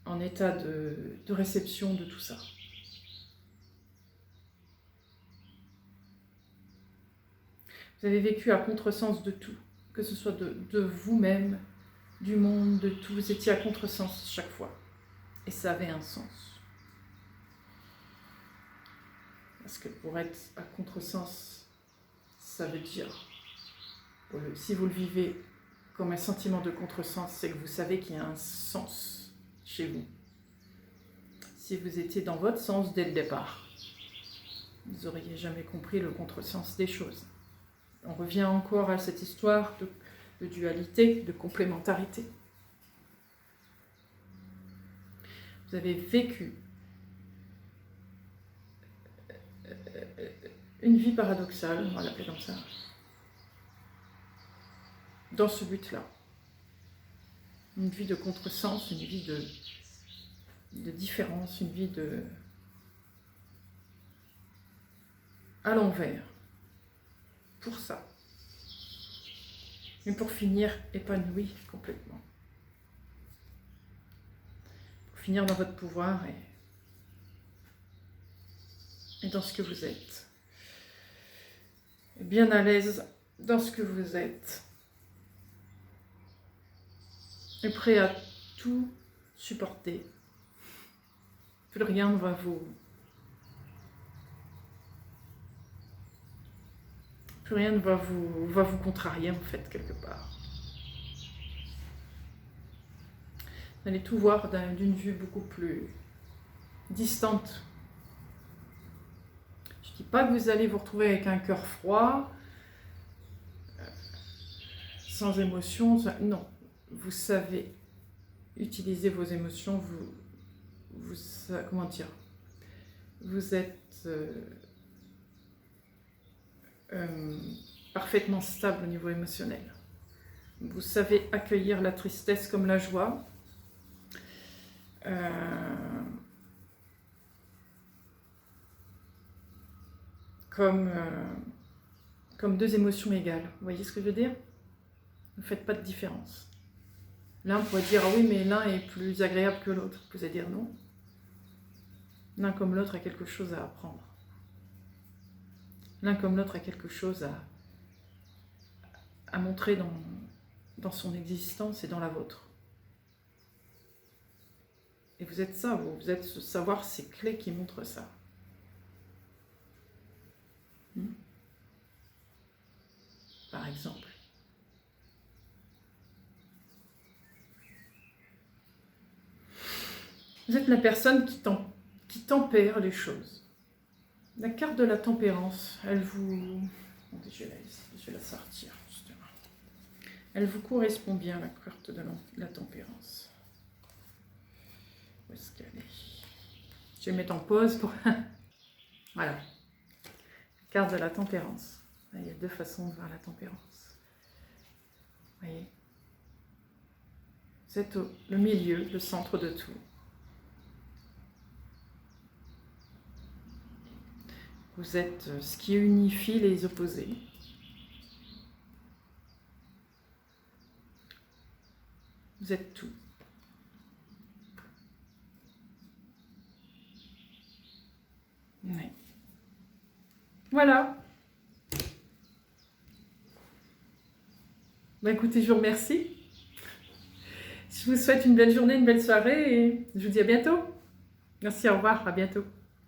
en état de réception de tout ça. Vous avez vécu à contresens de tout, que ce soit de vous-même, du monde, de tout. Vous étiez à contresens chaque fois. Et ça avait un sens. Parce que pour être à contresens, ça veut dire, si vous le vivez comme un sentiment de contresens, c'est que vous savez qu'il y a un sens chez vous. Si vous étiez dans votre sens dès le départ, vous n'auriez jamais compris le contresens des choses. On revient encore à cette histoire de dualité, de complémentarité. Vous avez vécu une vie paradoxale, on va l'appeler comme ça, dans ce but-là. Une vie de contresens, une vie de différence, une vie à l'envers. Pour ça. Mais pour finir épanoui complètement. Pour finir dans votre pouvoir et dans ce que vous êtes. Et bien à l'aise dans ce que vous êtes. Et prêt à tout supporter. Plus rien ne va vous... Plus rien ne va vous contrarier en fait quelque part. Vous allez tout voir d'une vue beaucoup plus distante. Je ne dis pas que vous allez vous retrouver avec un cœur froid, sans émotion, non. Vous savez utiliser vos émotions, comment dire, vous êtes parfaitement stable au niveau émotionnel. Vous savez accueillir la tristesse comme la joie. Comme deux émotions égales. Vous voyez ce que je veux dire? Ne faites pas de différence. L'un pourrait dire, ah oui, mais l'un est plus agréable que l'autre. Vous allez dire non. L'un comme l'autre a quelque chose à apprendre. L'un comme l'autre a quelque chose à montrer dans son existence et dans la vôtre. Et vous êtes ça, vous êtes ce savoir, ces clés qui montrent ça. Par exemple. Vous êtes la personne qui tempère les choses. La carte de la tempérance, elle vous... Je vais la sortir, justement. Elle vous correspond bien, la carte de la tempérance. Où est-ce qu'elle est? Je vais mettre en pause pour... Voilà. Carte de la tempérance. Il y a deux façons de voir la tempérance. Vous voyez? Vous êtes le milieu, le centre de tout. Vous êtes ce qui unifie les opposés. Vous êtes tout. Oui. Voilà. Bah, écoutez, je vous remercie. Je vous souhaite une belle journée, une belle soirée et je vous dis à bientôt. Merci, au revoir, à bientôt.